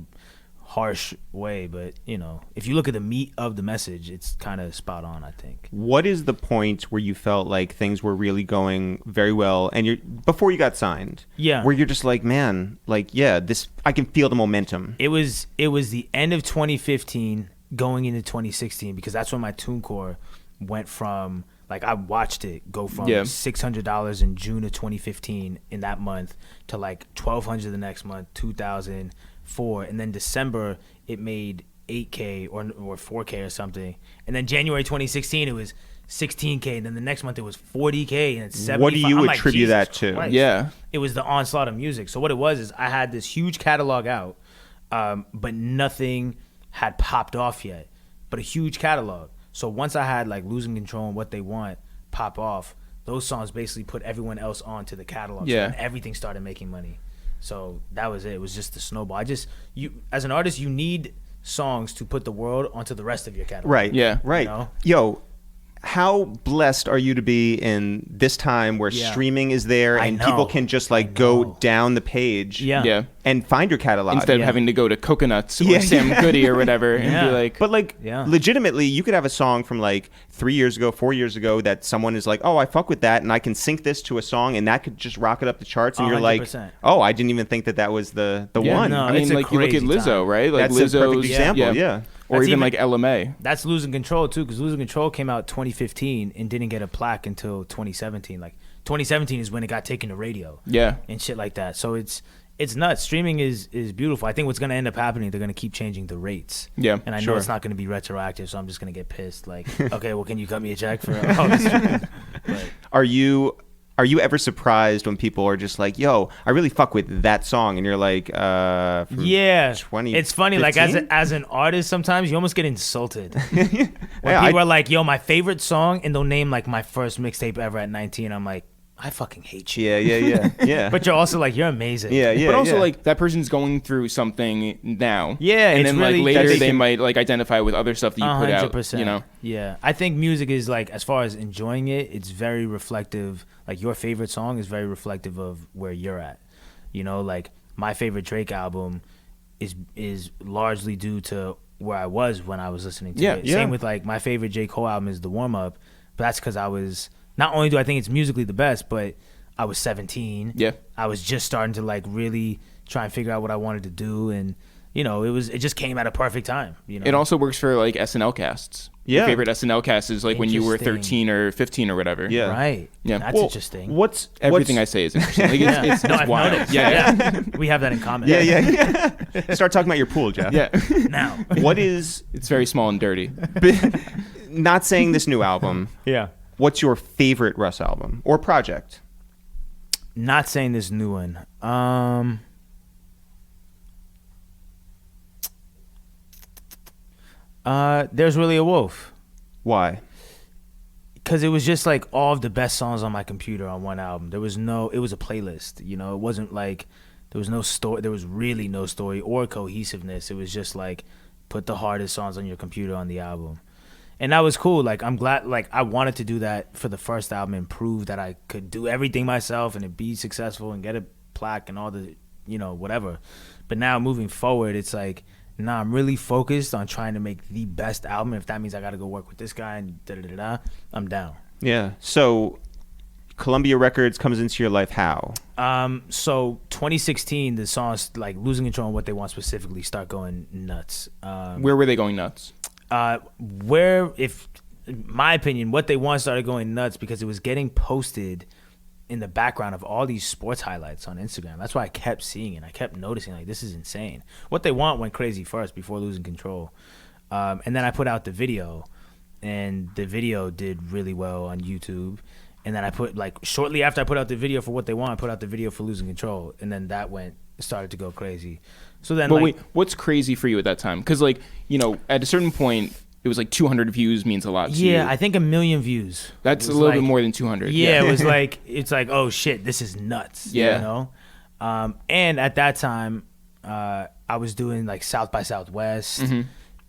harsh way, but you know, if you look at the meat of the message, it's kind of spot on, I think. What is the point where you felt like things were really going very well and you're before you got signed? Yeah. Where you're just like, man, like, yeah, this, I can feel the momentum. It was the end of 2015 going into 2016 because that's when my TuneCore went from, like, I watched it go from $600 in June of 2015 in that month to like $1,200 the next month, 2004, and then December it made $8K or $4K or something, and then January 2016 it was $16K, and then the next month it was $40K, and it's $75. What do you attribute that to? Christ. Yeah, it was the onslaught of music. So what it was is I had this huge catalog out, but nothing had popped off yet, but a huge catalog. So once I had like Losing Control and What They Want pop off, those songs basically put everyone else onto the catalog. Yeah. So everything started making money. So that was it. It was just the snowball. You as an artist, you need songs to put the world onto the rest of your catalog. Right. Yeah. Right. You know? Yo, how blessed are you to be in this time where streaming is there I and know. people can just like go down the page Yeah. and find your catalog instead of having to go to Coconuts or Sam Goody or whatever and Yeah. be like, But like Yeah. legitimately, you could have a song from like 3 years ago, 4 years ago that someone is like, oh, I fuck with that, and I can sync this to a song, and that could just rocket up the charts, and you're like, 100%. oh, I didn't even think that was the one. no. I it's mean, a like you look at crazy Lizzo, time. right? Like That's a Lizzo's perfect example. Yeah. or That's even even- like LMA. That's Losing Control too, because Losing Control came out 2015 and didn't get a plaque until 2017. Like 2017 is when it got taken to radio. Yeah. And shit like that. So it's nuts. Streaming is beautiful. I think what's gonna end up happening, they're gonna keep changing the rates. Yeah, And I know sure. it's not gonna be retroactive, so I'm just gonna get pissed. Like, okay, well, can you cut me a check for all this streaming? But Are you ever surprised when people are just like, yo, I really fuck with that song, and you're like, from yeah, 2015? it's funny. Like as an artist, sometimes you almost get insulted when Yeah, people are like, "Yo, my favorite song," and they'll name like my first mixtape ever at 19. I'm like, I fucking hate you. yeah. But you're also like, you're amazing. yeah. But also, like, that person's going through something now. Yeah, and it's then really- like later that's- they might like identify with other stuff that you put out. 100%. You know, Yeah, I think music is like, as far as enjoying it, it's very reflective. Like your favorite song is very reflective of where you're at. You know, like my favorite Drake album is largely due to where I was when I was listening to it. Yeah. Same with like my favorite J. Cole album is The Warm Up, but that's because I was, not only do I think it's musically the best, but I was 17. Yeah. I was just starting to like really try and figure out what I wanted to do, and you know, it just came at a perfect time. You know, it also works for like SNL casts. Yeah. Your favorite SNL cast is like when you were Interesting. 13 or 15 or whatever. Yeah. right? Yeah. That's Well, interesting. Everything I say is interesting. Like, it's No, I've wild. noticed. Yeah. We have that in common. yeah. Start talking about your pool, Jeff. Yeah. Now. What is, It's very small and dirty. not saying this new album, Yeah. what's your favorite Russ album or project? Not saying this new one. There's Really a Wolf. Why? Because it was just like all of the best songs on my computer on one album. It was a playlist. You know, it wasn't like there was no story. There was really no story or cohesiveness. It was just like put the hardest songs on your computer on the album. And that was cool. Like, I'm glad, like, I wanted to do that for the first album and prove that I could do everything myself and be successful and get a plaque and all the, you know, whatever. But now moving forward, it's like, nah, I'm really focused on trying to make the best album. If that means I got to go work with this guy and da-da-da-da, I'm down. Yeah. So Columbia Records comes into your life how? So 2016, the songs like Losing Control and What They Want specifically start going nuts. Where were they going nuts? If in my opinion, What They Want started going nuts because it was getting posted in the background of all these sports highlights on Instagram. That's why I kept seeing it. I kept noticing, like, this is insane. What They Want went crazy first before Losing Control. And then I put out the video, and the video did really well on YouTube. And then I put, like, shortly after I put out the video for What They Want, I put out the video for Losing Control. And then that started to go crazy. So then, But like, wait, what's crazy for you at that time? Because, like, you know, at a certain point, it was like 200 views means a lot to you. yeah, I think 1 million views. That's a was little like- bit more than 200. Yeah, it was like, it's like, oh shit, this is nuts. Yeah. You know? And at that time, I was doing like South by Southwest. Mm-hmm.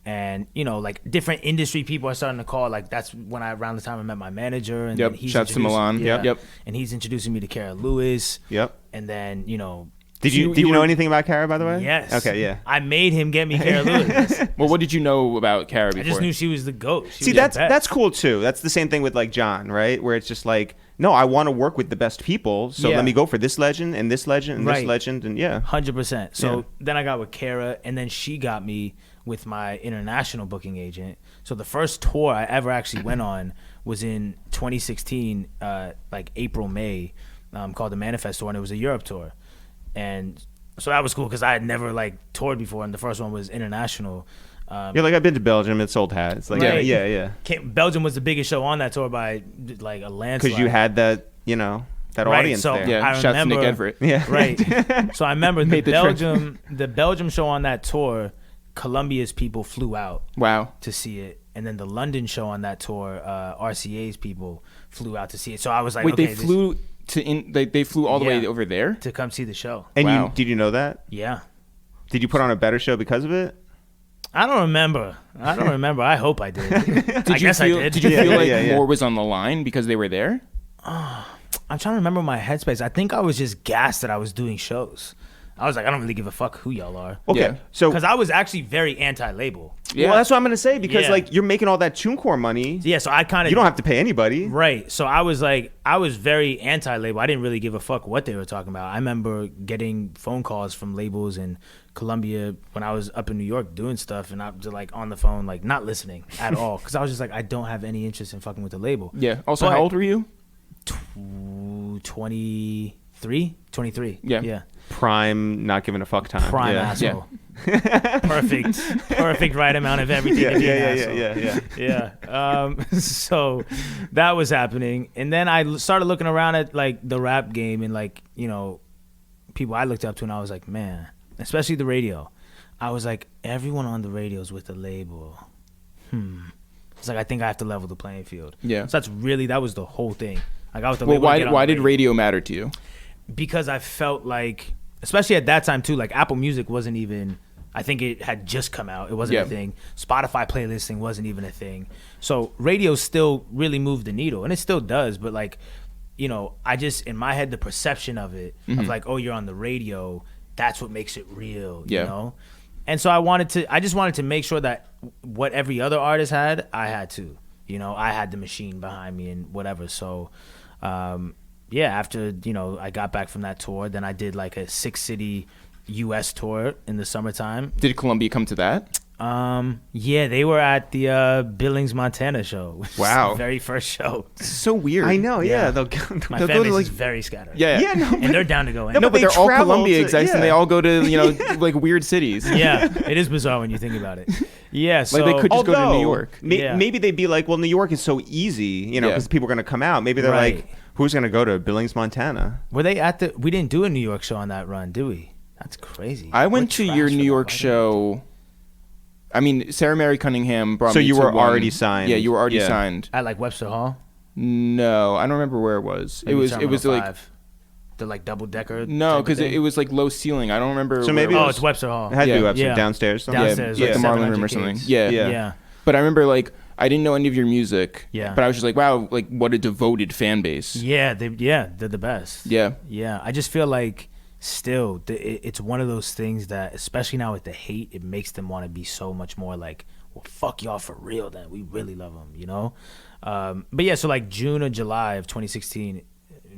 And like different industry people are starting to call. Like that's when around the time I met my manager, and Yep. then he's Shouts to Milan. yeah, Yep. and he's introducing me to Kara Lewis. Yep. And then Did you know anything about Kara, by the way? Yes. Okay, yeah. I made him get me Kara Lewis. Well, what did you know about Kara before? I just knew she was the GOAT. See, that's cool too. That's the same thing with like John, right? Where it's just like, no, I want to work with the best people, so Yeah. let me go for this legend and this legend and this Right. legend, and yeah. 100%. So Yeah. then I got with Kara, and then she got me with my international booking agent. So the first tour I ever actually went on was in 2016, like April, May, called the Manifest Tour, and it was a Europe tour. And so that was cool because I had never like toured before, and the first one was international. You're like, I've been to Belgium. It's old hat. It's like, Right. yeah. Belgium was the biggest show on that tour by like a landslide. Because you had that, that Right, audience so- there. Yeah, I shouts to remember- Nick Everett. Yeah. Right. So I remember Made the trip. the Belgium show on that tour, Colombia's people flew out Wow. to see it. And then the London show on that tour, RCA's people flew out to see it. So I was like, Wait, okay, they flew they flew all the way Yeah. over there? to come see the show. And Wow. did you know that? Yeah. Did you put on a better show because of it? I don't remember. I hope I did. I guess I did. Did you Yeah, feel like yeah. more was on the line because they were there? I'm trying to remember my headspace. I think I was just gassed that I was doing shows. I was like, I don't really give a fuck who y'all are. Okay. Yeah. So, Because I was actually very anti-label. Yeah. well, that's what I'm going to say because, Yeah. like, you're making all that TuneCore money. Yeah, so I kind of... You don't have to pay anybody. Right. So I was very anti-label. I didn't really give a fuck what they were talking about. I remember getting phone calls from labels in Colombia when I was up in New York doing stuff, and I was like on the phone, like not listening at all. Because I was just like, I don't have any interest in fucking with the label. Yeah. Also, But- how old were you? 23? 23. Yeah. Yeah. Prime, not giving a fuck time. Prime yeah. asshole. Perfect right amount of everything to be an asshole. Yeah. So that was happening. And then I started looking around at like the rap game and like, people I looked up to, and I was like, man, especially the radio. I was like, everyone on the radio is with the label. It's like, I think I have to level the playing field. Yeah. So that was the whole thing. I got with the Well, label. to get on why the did radio matter to you? Because I felt like, especially at that time too, like Apple Music wasn't even, I think it had just come out. It wasn't Yeah. a thing. Spotify playlisting wasn't even a thing. So radio still really moved the needle, and it still does. But like, I just, in my head, the perception of it, of like, oh, you're on the radio, that's what makes it real, Yeah. you know? And so I just wanted to make sure that what every other artist had, I had too. I had the machine behind me and whatever. So, after, I got back from that tour, then I did like a 6-city U.S. tour in the summertime. Did Columbia come to that? They were at the Billings, Montana show. Which Wow. was the very first show. So weird. I know, yeah. Yeah. They'll go, My they'll fan go base to like, is very scattered. Yeah. yeah, no, And they're down to go in. No, No, but they they're all travel Columbia to- execs, and yeah. they all go to like weird cities. Yeah, it is bizarre when you think about it. Yeah, so Like they could just go to New Although, York. Yeah. Maybe they'd be like, well, New York is so easy, Yeah. because people are going to come out. Maybe they're Right. like, who's going to go to Billings, Montana? Were they at the? We didn't do a New York show on that run, did we? That's crazy. I went We're to your trash New for York that. show. I mean, Sarah Mary Cunningham brought So me you to were one- already signed. Yeah, you were already Yeah. signed. At like Webster Hall. No, I don't remember where it was. Maybe it was Terminal like 5. The like double decker. no, because it was like low ceiling. I don't remember. So where maybe it it Oh, was. it's Webster Hall. It had to be Yeah. upstairs, Yeah. downstairs. something. Downstairs, yeah, like the Marlin 700 Room or something. kids. Yeah. Yeah. But I remember like I didn't know any of your music. Yeah. But I was just like, wow, like what a devoted fan base. Yeah, they're the best. Yeah. Yeah, I just feel like still it's one of those things that, especially now with the hate, it makes them want to be so much more like, well, fuck y'all for real. Then we really love them, But yeah, so like June or July of 2016,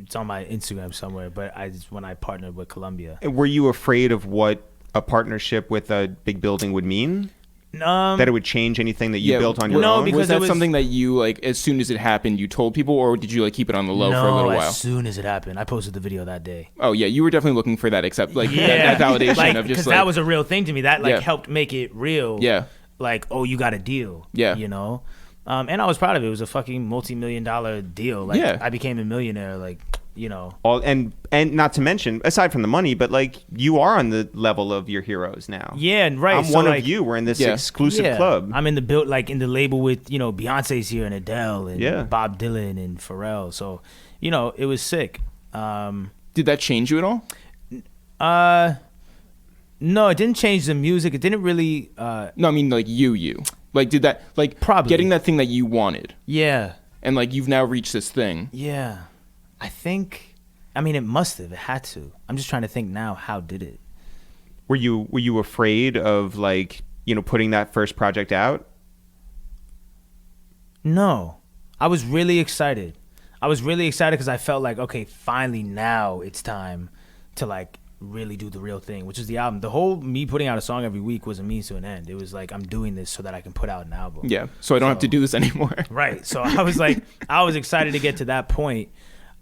it's on my Instagram somewhere. But when I partnered with Columbia. Were you afraid of what a partnership with a big building would mean? That it would change anything that you built on your No, own? because was that it was- something that you like as soon as it happened you told people, or did you like keep it on the low for a little while? as soon as it happened, I posted the video that day. Oh yeah, you were definitely looking for that, that validation like, of just because like that was a real thing to me. That like Yeah. helped make it real. Yeah. Like, oh, you got a deal. Yeah. And I was proud of it. It was a fucking multi-million-dollar deal. Like, Yeah. I became a millionaire. Like, And not to mention, aside from the money, but like you are on the level of your heroes now. Yeah, and right. I'm so, one like, of you. We're in this Yeah. exclusive yeah, club. I'm in the label with Beyonce's here and Adele and Yeah. Bob Dylan and Pharrell. So it was sick. Did that change you at all? No, it didn't change the music. It didn't really. No, I mean like you. Like did that like Probably. getting that thing that you wanted, Yeah. and like you've now reached this thing. Yeah. I think. I mean, it must have. It had to. I'm just trying to think now. How did it? Were you afraid of like, you know, putting that first project out? No, I was really excited. I was really excited because I felt like, okay, finally now it's time to like really do the real thing, which is the album. The whole me putting out a song every week was a means to an end. It was like, I'm doing this so that I can put out an album. Yeah, so I don't have to do this anymore. Right. So I was like, I was excited to get to that point.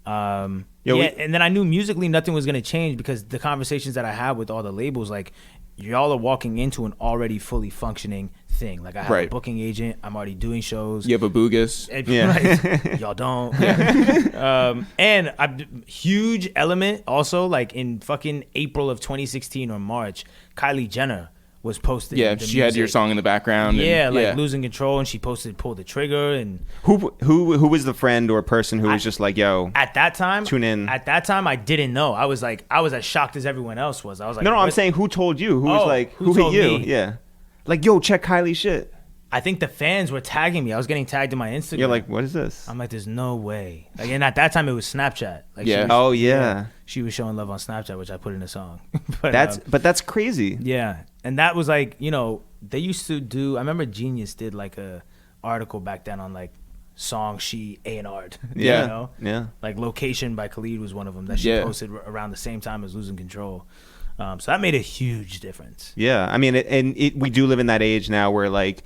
And then I knew musically nothing was going to change because the conversations that I had with all the labels, like, y'all are walking into an already fully functioning thing. Like, I have a booking agent. I'm already doing shows. You have a Boogus. Right. Y'all don't. And a huge element also, like in fucking April of 2016 or March, Kylie Jenner was posting. Yeah, she had your song in the background. Yeah, like Losing Control, and she posted Pull the Trigger. And who was the friend or person who was just like, yo, at that time, tune in? At that time, I didn't know. I was as shocked as everyone else was. I was like, no, I'm saying who told you? Who was like, who hit you? Me? Yeah. Like, yo, check Kylie shit. I think the fans were tagging me. I was getting tagged in my Instagram. You're like, what is this? I'm like, there's no way. Like, and at that time, it was Snapchat. Like, yeah. She was showing love on Snapchat, which I put in a song. but that's crazy. Yeah, and that was like, you know, they used to do. I remember Genius did like a article back then on like songs she A&R'd. Yeah, you know? Yeah. Like Location by Khalid was one of them that she posted around the same time as Losing Control. So that made a huge difference. Yeah, I mean, we do live in that age now where like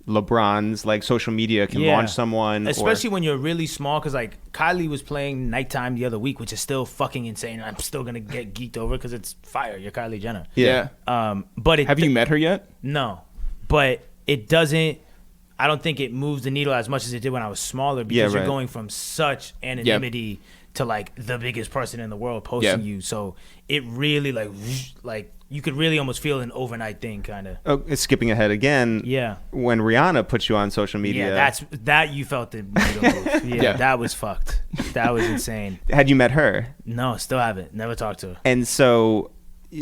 LeBron's like social media can launch someone, especially when you're really small. Because like Kylie was playing Nighttime the other week, which is still fucking insane. I'm still gonna get geeked over because it's fire. You're Kylie Jenner. Yeah. But have you met her yet? No, but it doesn't. I don't think it moves the needle as much as it did when I was smaller because you're going from such anonymity to like the biggest person in the world posting you. So it really like you could really almost feel an overnight thing, kind of. Oh, it's skipping ahead again. Yeah. When Rihanna puts you on social media. Yeah, that you felt the needle move. Yeah, that was fucked. That was insane. Had you met her? No, still haven't. Never talked to her. And so...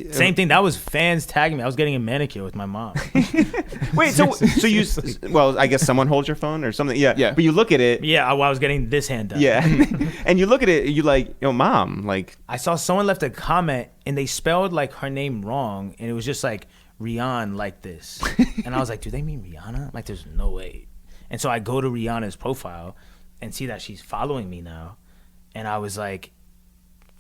Same thing. That was fans tagging me. I was getting a manicure with my mom. Wait, so you... Well, I guess someone holds your phone or something. Yeah. But you look at it... Yeah, I was getting this hand done. Yeah. And you look at it, you like, yo, mom, like... I saw someone left a comment, and they spelled, like, her name wrong, and it was just, like, Rihanna like this. And I was like, do they mean Rihanna? Like, there's no way. And so I go to Rihanna's profile and see that she's following me now. And I was like...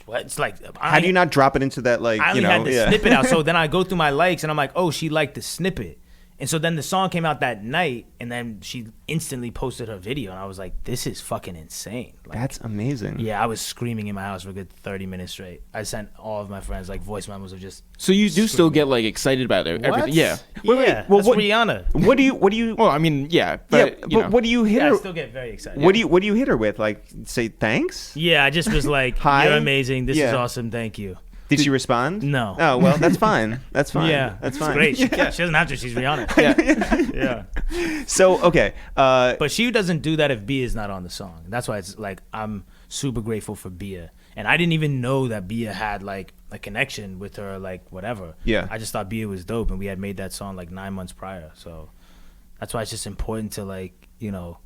What? It's like, how do you not drop it into that, like, I only had the snippet out. So then I go through my likes and I'm like, oh, she liked the snippet. And so then the song came out that night and then she instantly posted her video. And I was like, this is fucking insane. Like, that's amazing. Yeah, I was screaming in my house for a good 30 minutes straight. I sent all of my friends like voice memos of just... So you do still get like excited about it? What? Yeah. Wait. Well, that's Rihanna. What do you... Well, I mean, yeah. But, but what do you hit her... I still get very excited. What do you hit her with? Like, say thanks? Yeah, I just was like, hi? You're amazing. This is awesome. Thank you. Did she respond? No. Oh, well, that's fine. That's fine. Yeah, that's fine. Great. She doesn't have to. She's Rihanna. Yeah. So, okay. But she doesn't do that if Bia is not on the song. That's why it's like I'm super grateful for Bia. And I didn't even know that Bia had like a connection with her, like whatever. Yeah. I just thought Bia was dope, and we had made that song like 9 months prior. So that's why it's just important to like, you know,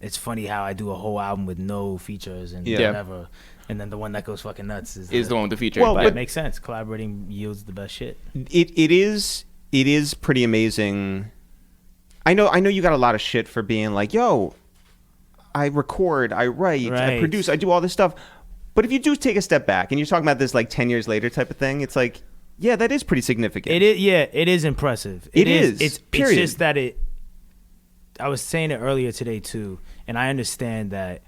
it's funny how I do a whole album with no features and whatever. And then the one that goes fucking nuts is the one with the feature. Well, but it makes sense. Collaborating yields the best shit. It is pretty amazing. I know you got a lot of shit for being like, yo, I record, I write, I produce, I do all this stuff. But if you do take a step back and you're talking about this like 10 years later type of thing, it's like, yeah, that is pretty significant. It is. Yeah, it is impressive. It is. It's just that I was saying it earlier today too, and I understand that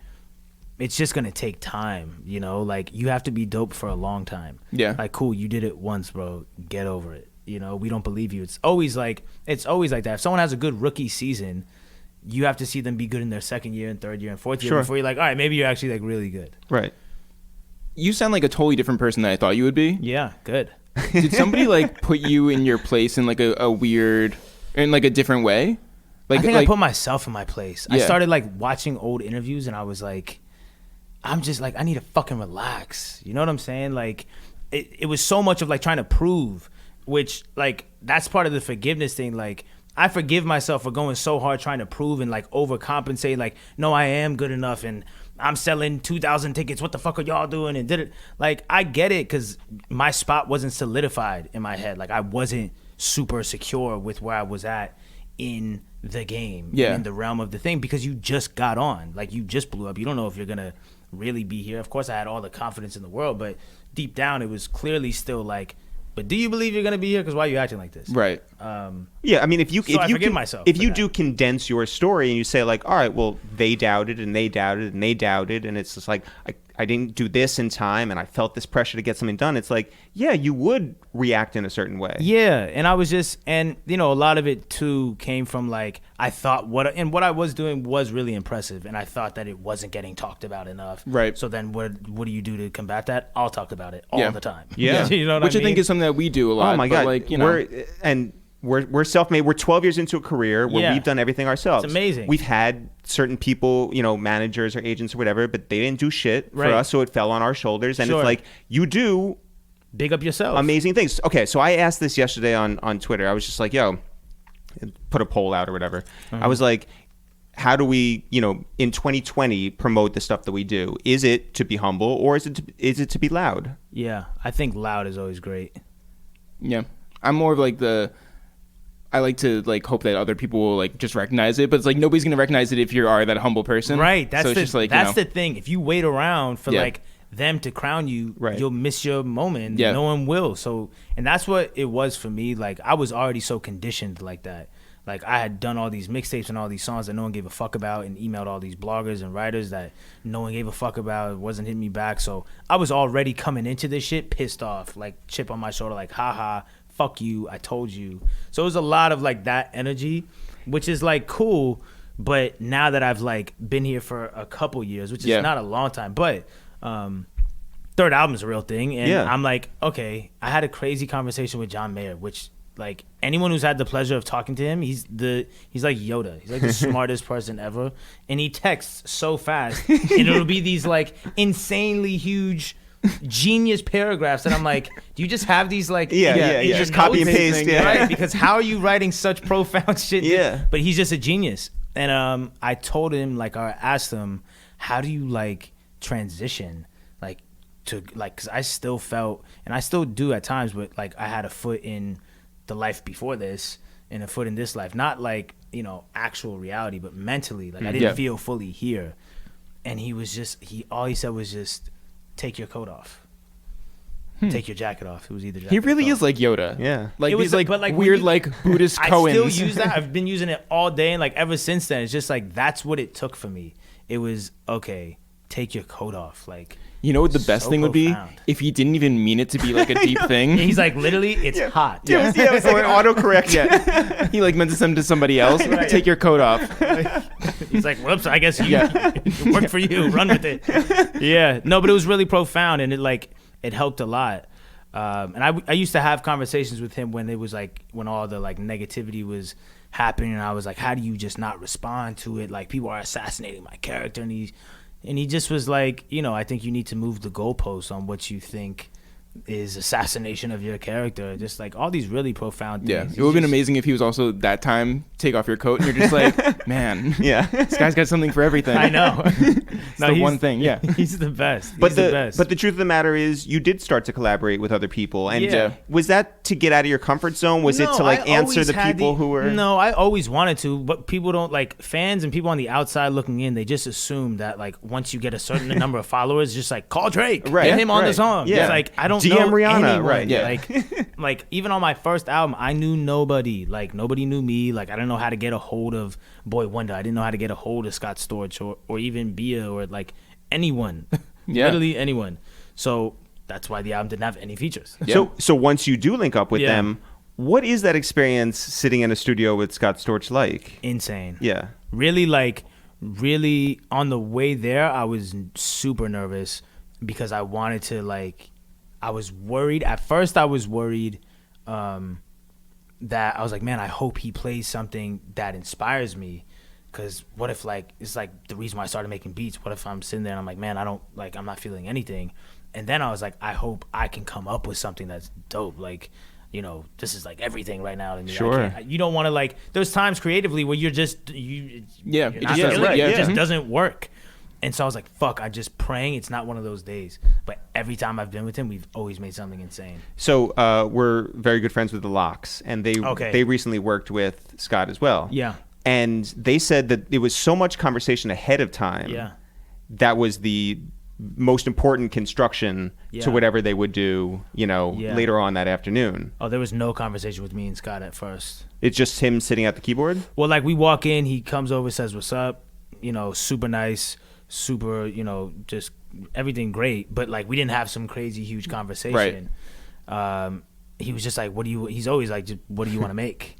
it's just going to take time, you know? Like, you have to be dope for a long time. Yeah. Like, cool, you did it once, bro. Get over it. You know, we don't believe you. It's always like that. If someone has a good rookie season, you have to see them be good in their second year and third year and fourth year before you're like, all right, maybe you're actually, like, really good. Right. You sound like a totally different person than I thought you would be. Yeah, good. Did somebody, like, put you in your place in, like, a weird, in, like, a different way? Like, I think I put myself in my place. Yeah. I started, like, watching old interviews, and I was like... I'm just like, I need to fucking relax. You know what I'm saying? Like, it was so much of like trying to prove which like that's part of the forgiveness thing. Like I forgive myself for going so hard trying to prove and like overcompensate. Like, no, I am good enough and I'm selling 2,000 tickets. What the fuck are y'all doing? And did it like I get it because my spot wasn't solidified in my head. Like I wasn't super secure with where I was at in the game, in the realm of the thing, because you just got on. Like you just blew up. You don't know if you're gonna really be here. Of course, I had all the confidence in the world, but deep down, it was clearly still like, but do you believe you're gonna be here? Because why are you acting like this? Right. Yeah, I mean, if you forgive myself if for you that. do condense your story and you say like, all right, well, they doubted and they doubted and they doubted, and it's just like I didn't do this in time and I felt this pressure to get something done. It's like, yeah, you would react in a certain way. Yeah, and I was just, and you know, a lot of it too came from like I thought what I was doing was really impressive, and I thought that it wasn't getting talked about enough. Right. So then, what do you do to combat that? I'll talk about it all the time. Yeah. You know what Which I I mean? think is something that we do a lot. Oh my but God, like, you know, we're self-made. We're 12 years into a career where we've done everything ourselves. It's amazing. We've had certain people, you know, managers or agents or whatever, but they didn't do shit for Right. us, so it fell on our shoulders. And Sure. it's like, you do Big up yourself. amazing things. Okay, so I asked this yesterday on Twitter. I was just like, yo, put a poll out or whatever. I was like, how do we, you know, in 2020 promote the stuff that we do? Is it to be humble or is it to be loud? Yeah, I think loud is always great. yeah, I'm more of like I like to like hope that other people will like just recognize it, but it's like nobody's gonna recognize it if you are that humble person. Right. That's so it's the just like, that's you know, the thing. If you wait around for Yeah. like them to crown you, Right. you'll miss your moment. Yeah. No one will. So, and that's what it was for me. Like I was already so conditioned like that. Like I had done all these mixtapes and all these songs that no one gave a fuck about, and emailed all these bloggers and writers that no one gave a fuck about. It wasn't hitting me back. So I was already coming into this shit pissed off, like chip on my shoulder, like haha, fuck you, I told you. So it was a lot of like that energy, which is like cool. But now that I've like been here for a couple years, which is Yeah. not a long time, but third album's a real thing, and Yeah. I'm like, okay, I had a crazy conversation with John Mayer, which like anyone who's had the pleasure of talking to him, he's like Yoda. He's like the smartest person ever, and he texts so fast, and it'll be these like insanely huge genius paragraphs that I'm like, do you just have these like Yeah. in your Just copy and notes? paste. Yeah. Right? Because how are you writing such profound shit? Yeah. But he's just a genius. And I told him, like, I asked him, how do you like transition, like, to like, because I still felt, and I still do at times, but like I had a foot in the life before this and a foot in this life, not like, you know, actual reality, but mentally, like I didn't Yeah. feel fully here. And he was just, all he said was just, take your coat off. Take your jacket off. It was either jacket he or really coat. is like Yoda. Yeah. Like It was these like, but, like, when weird you- like Buddhist I koans. still use that. I've been using it all day, and like ever since then, it's just like that's what it took for me. It was okay. Take your coat off. Like You know what the best so thing would be? profound. If he didn't even mean it to be like a deep thing. he's like literally, it's hot. Yeah, it was like an autocorrect. Yeah. He like meant to send to somebody else. Right. Take your coat off. He's like, whoops. I guess Yeah. it worked for you. Run with it. Yeah. No, but it was really profound, and it helped a lot. And I used to have conversations with him when it was like when all the like negativity was happening, and I was like, how do you just not respond to it? Like people are assassinating my character, and he just was like, you know, I think you need to move the goalposts on what you think is assassination of your character. Just like all these really profound things. Yeah. He's It would have been just- amazing if he was also that time, take off your coat, and you're just like, man, Yeah. this guy's got something for everything. I know. It's the one thing, yeah. He's the best. But He's the best. but the truth of the matter is, you did start to collaborate with other people, and Yeah. was that to get out of your comfort zone? Was it No, to like I answer always the had people who were? No, I always wanted to, but people don't like fans and people on the outside looking in. They just assume that like once you get a certain number of followers, just like call Drake, Right, get him on the right. song. Yeah. It's like I don't DM know Rihanna, anyone. right, yeah. Like even on my first album, I knew nobody. Like nobody knew me. Like I didn't know how to get a hold of Boy Wonder. I didn't know how to get a hold of Scott Storch or even BIA or like anyone. Yeah. Literally anyone. So that's why the album didn't have any features. Yeah. So once you do link up with Yeah. them, what is that experience sitting in a studio with Scott Storch like? Insane. Yeah. Really on the way there, I was super nervous because I wanted to like, I was worried. At first I was worried that I was like, man, I hope he plays something that inspires me. Cause what if like, it's like the reason why I started making beats. What if I'm sitting there and I'm like, man, I'm not feeling anything. And then I was like, I hope I can come up with something that's dope. Like, this is like everything right now to me. Sure. You don't want to like. There's times creatively where you're just it you're just not doesn't feeling work. it. Yeah. It just Mhm. doesn't work. And so I was like, fuck, I'm just praying it's not one of those days. But every time I've been with him, we've always made something insane. So we're very good friends with the Locks, and they recently worked with Scott as well. Yeah. And they said that it was so much conversation ahead of time. Yeah. That was the most important construction to whatever they would do, later on that afternoon. Oh, there was no conversation with me and Scott at first. It's just him sitting at the keyboard? Well, like we walk in, he comes over, says, "What's up?" Super nice, super, just everything great. But like we didn't have some crazy huge conversation. Right. He was just like, he's always like, what do you want to make?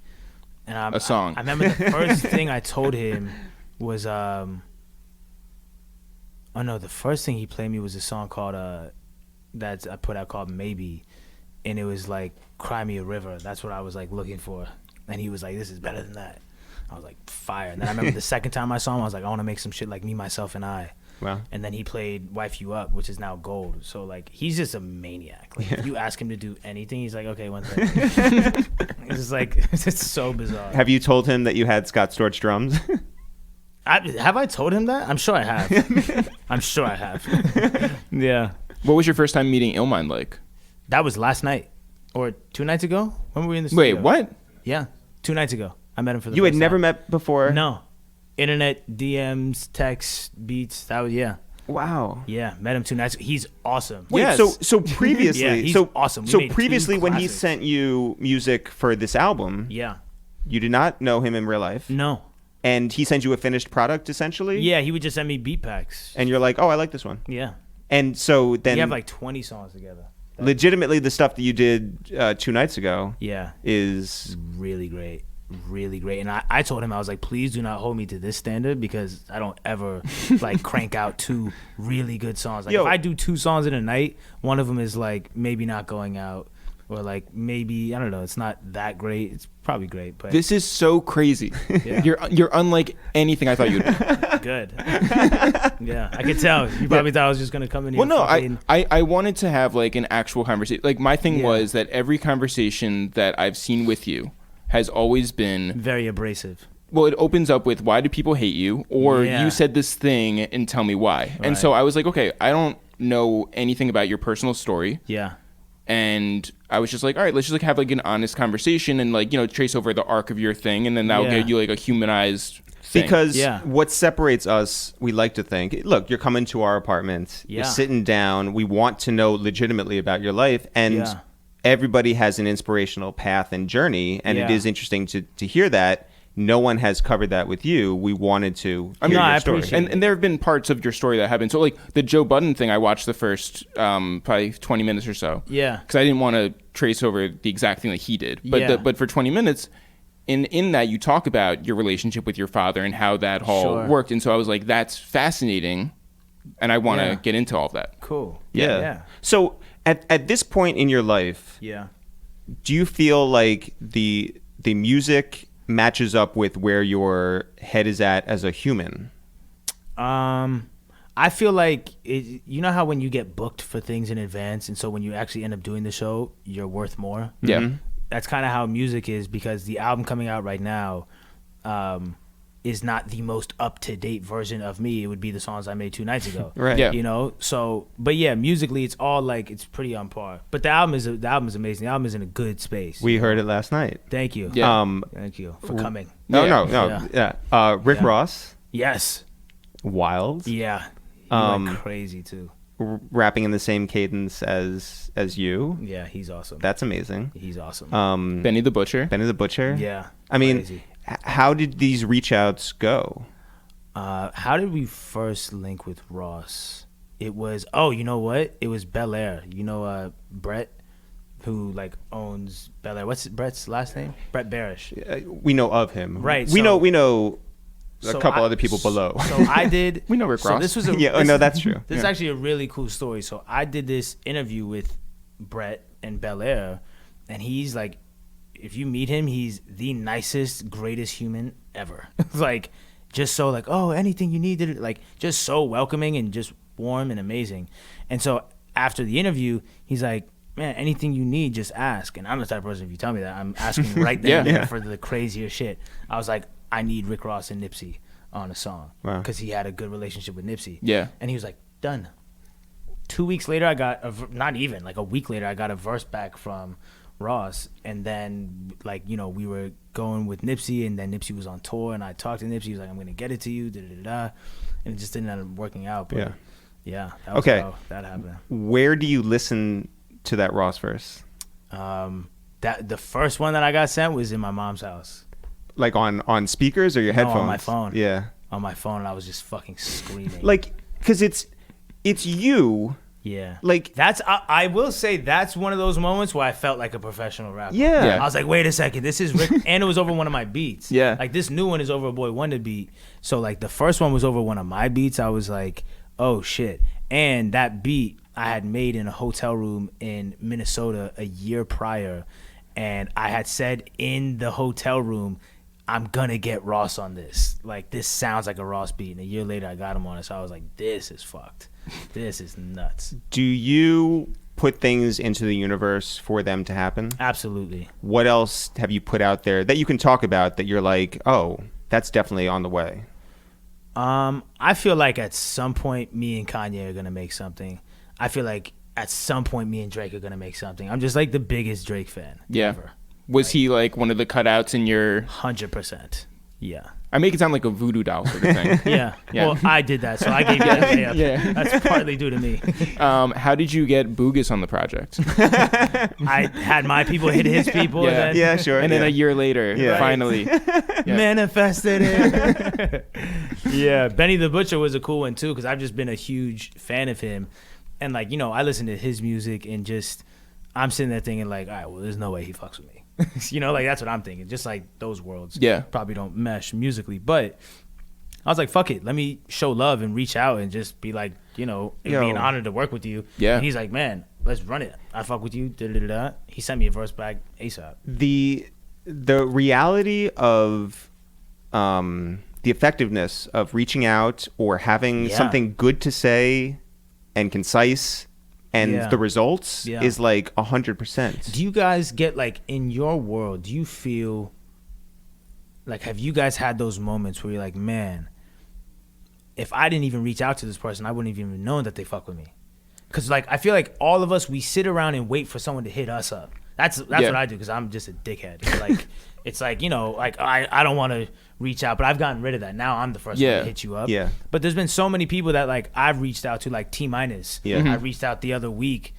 And a song. I remember the first thing I told him was, the first thing he played me was a song called, that I put out called Maybe. And it was like, Cry Me a River. That's what I was like looking for. And he was like, this is better than that. I was like, fire. And then I remember the second time I saw him, I was like, I want to make some shit like Me, Myself, and I. Wow. And then he played Wife You Up, which is now gold. So like he's just a maniac. Like if you ask him to do anything, he's like, okay, one second. It's just like it's so bizarre. Have you told him that you had Scott Storch drums? Have I told him that? I'm sure I have. I'm sure I have. Yeah. What was your first time meeting Illmind like? That was last night or 2 nights ago. When were we in the studio? Wait, what? Yeah, 2 nights ago. I met him for the You first had never time. met before? No. Internet, DMs, texts, beats. That was Wow. Yeah, met him 2 nights ago. He's awesome. Wait, Yes. so previously, Yeah, he's awesome. We So made 2 previously, when he classics. sent you music for this album, Yeah. you did not know him in real life, No. and he sent you a finished product essentially. Yeah, he would just send me beat packs. And you're like, oh, I like this one. Yeah. And so then, We have like 20 songs together. legitimately, the stuff that you did 2 nights ago Yeah. is Really great. Really great. And I told him, I was like, please do not hold me to this standard because I don't ever like crank out 2 really good songs. Like Yo. if I do 2 songs in a night, one of them is like maybe not going out or like maybe, I don't know, it's not that great. It's probably great, but This is so crazy. Yeah. You're unlike anything I thought you'd be. good. Yeah, I could tell. You probably thought I was just going to come in here. Well, no, fucking- I wanted to have like an actual conversation. Like my thing Yeah. was that every conversation that I've seen with you has always been, very abrasive. well, it opens up with why do people hate you, or Yeah. you said this thing and tell me why. And Right. so I was like, okay, I don't know anything about your personal story. Yeah. And I was just like, all right, let's just like have like an honest conversation and like, trace over the arc of your thing, and then that'll Yeah. get you like a humanized thing. because Yeah. what separates us, we like to think, look, you're coming to our apartment, Yeah. you're sitting down, we want to know legitimately about your life, and Yeah. everybody has an inspirational path and journey, and it Yeah. is interesting to hear that. No one has covered that with you. We wanted to hear No, your I story. appreciate And there have been parts of your story that have been so like the Joe Budden thing. I watched the first probably 20 minutes or so. Yeah. Because I didn't want to trace over the exact thing that he did. But Yeah. but for 20 minutes, in that you talk about your relationship with your father and how that all Sure. worked. And so I was like, that's fascinating, and I want to Yeah. get into all of that. Cool. Yeah. Yeah. So at this point in your life, Yeah. do you feel like the music matches up with where your head is at as a human? I feel like you know how when you get booked for things in advance, and so when you actually end up doing the show, you're worth more. Yeah. Mm-hmm. That's kind of how music is, because the album coming out right now is not the most up to date version of me. It would be the songs I made 2 nights ago. Right. Yeah. So, but yeah, musically, it's all like it's pretty on par. But the album is amazing. The album is in a good space. We heard it last night. Thank you. Yeah. Thank you for coming. No, Yeah. no. Yeah. Rick Yeah. Ross, Yes. wild, Yeah. He went crazy too. rapping in the same cadence as you. Yeah, he's awesome. That's amazing. He's awesome. Benny the Butcher. Benny the Butcher. Yeah. I mean, crazy. how did these reach outs go? How did we first link with Ross? It was, you know what? It was Bel Air. Brett, who like owns Bel Air. What's Brett's last name? Brett Barish. We know of him. Right, We so- know a So couple I- other people below. So I did. We know Rick so Ross. This was a, Yeah, no, that's true. This is Yeah. actually a really cool story. So I did this interview with Brett and Bel Air, and he's like, if you meet him, he's the nicest, greatest human ever. Like, just so like, oh, anything you need, like, just so welcoming and just warm and amazing. And so after the interview, he's like, man, anything you need, just ask. And I'm the type of person, if you tell me that, I'm asking right then and there for the craziest shit. I was like, I need Rick Ross and Nipsey on a song because he had a good relationship with Nipsey. Yeah. And he was like, done. 2 weeks later, I got not even like a week later, I got a verse back from Ross, and then like, you know, we were going with Nipsey, and then Nipsey was on tour, and I talked to Nipsey. He was like, I'm gonna get it to you, and it just didn't end up working out. But yeah, that was how that happened. Where do you listen to that Ross verse? That the first one that I got sent was in my mom's house. Like on speakers or your headphones? On my phone. Yeah. On my phone, and I was just fucking screaming. Like, because it's you. Yeah. Like, that's I will say that's one of those moments where I felt like a professional rapper. Yeah. I was like, wait a second, this is Rick, and it was over one of my beats. Yeah. Like, this new one is over a Boy Wonder beat. So like the first one was over one of my beats. I was like, oh shit. And that beat I had made in a hotel room in Minnesota a year prior, and I had said in the hotel room, I'm gonna get Ross on this. Like, this sounds like a Ross beat. And a year later, I got him on it. So I was like, this is fucked. This is nuts. Do you put things into the universe for them to happen? Absolutely. What else have you put out there that you can talk about that you're like, oh, that's definitely on the way? I feel like at some point, me and Kanye are gonna make something. I feel like at some point, me and Drake are gonna make something. I'm just like the biggest Drake fan ever. Was he like one of the cutouts in your... 100%. Yeah. I make it sound like a voodoo doll sort of thing. Yeah. Well, I did that, so I gave you that layup. Yeah. That's partly due to me. How did you get Boogus on the project? I had my people hit his people. Yeah. And then, Sure. And then a year later, finally. manifested it. Yeah. Benny the Butcher was a cool one, too, because I've just been a huge fan of him. And, like, you know, I listen to his music and just... I'm sitting there thinking, like, all right, well, there's no way he fucks with me. You know, like, that's what I'm thinking. Just like those worlds probably don't mesh musically. But I was like, fuck it. Let me show love and reach out and just be like, you know, it'd be an honor to work with you. Yeah. And he's like, man, let's run it. I fuck with you. Da-da-da-da. He sent me a verse back ASAP. The reality of the effectiveness of reaching out or having something good to say and concise and the results is like 100%. Do you guys get, like, in your world, do you feel like, have you guys had those moments where you're like, man, if I didn't even reach out to this person, I wouldn't have even known that they fuck with me? Because, like, I feel like all of us, we sit around and wait for someone to hit us up. That's what I do, because I'm just a dickhead. Like, it's like, you know, like, I don't want to reach out, but I've gotten rid of that. Now I'm the first one to hit you up. Yeah. But there's been so many people that, like, I've reached out to, like T-Minus. Yeah. I reached out the other week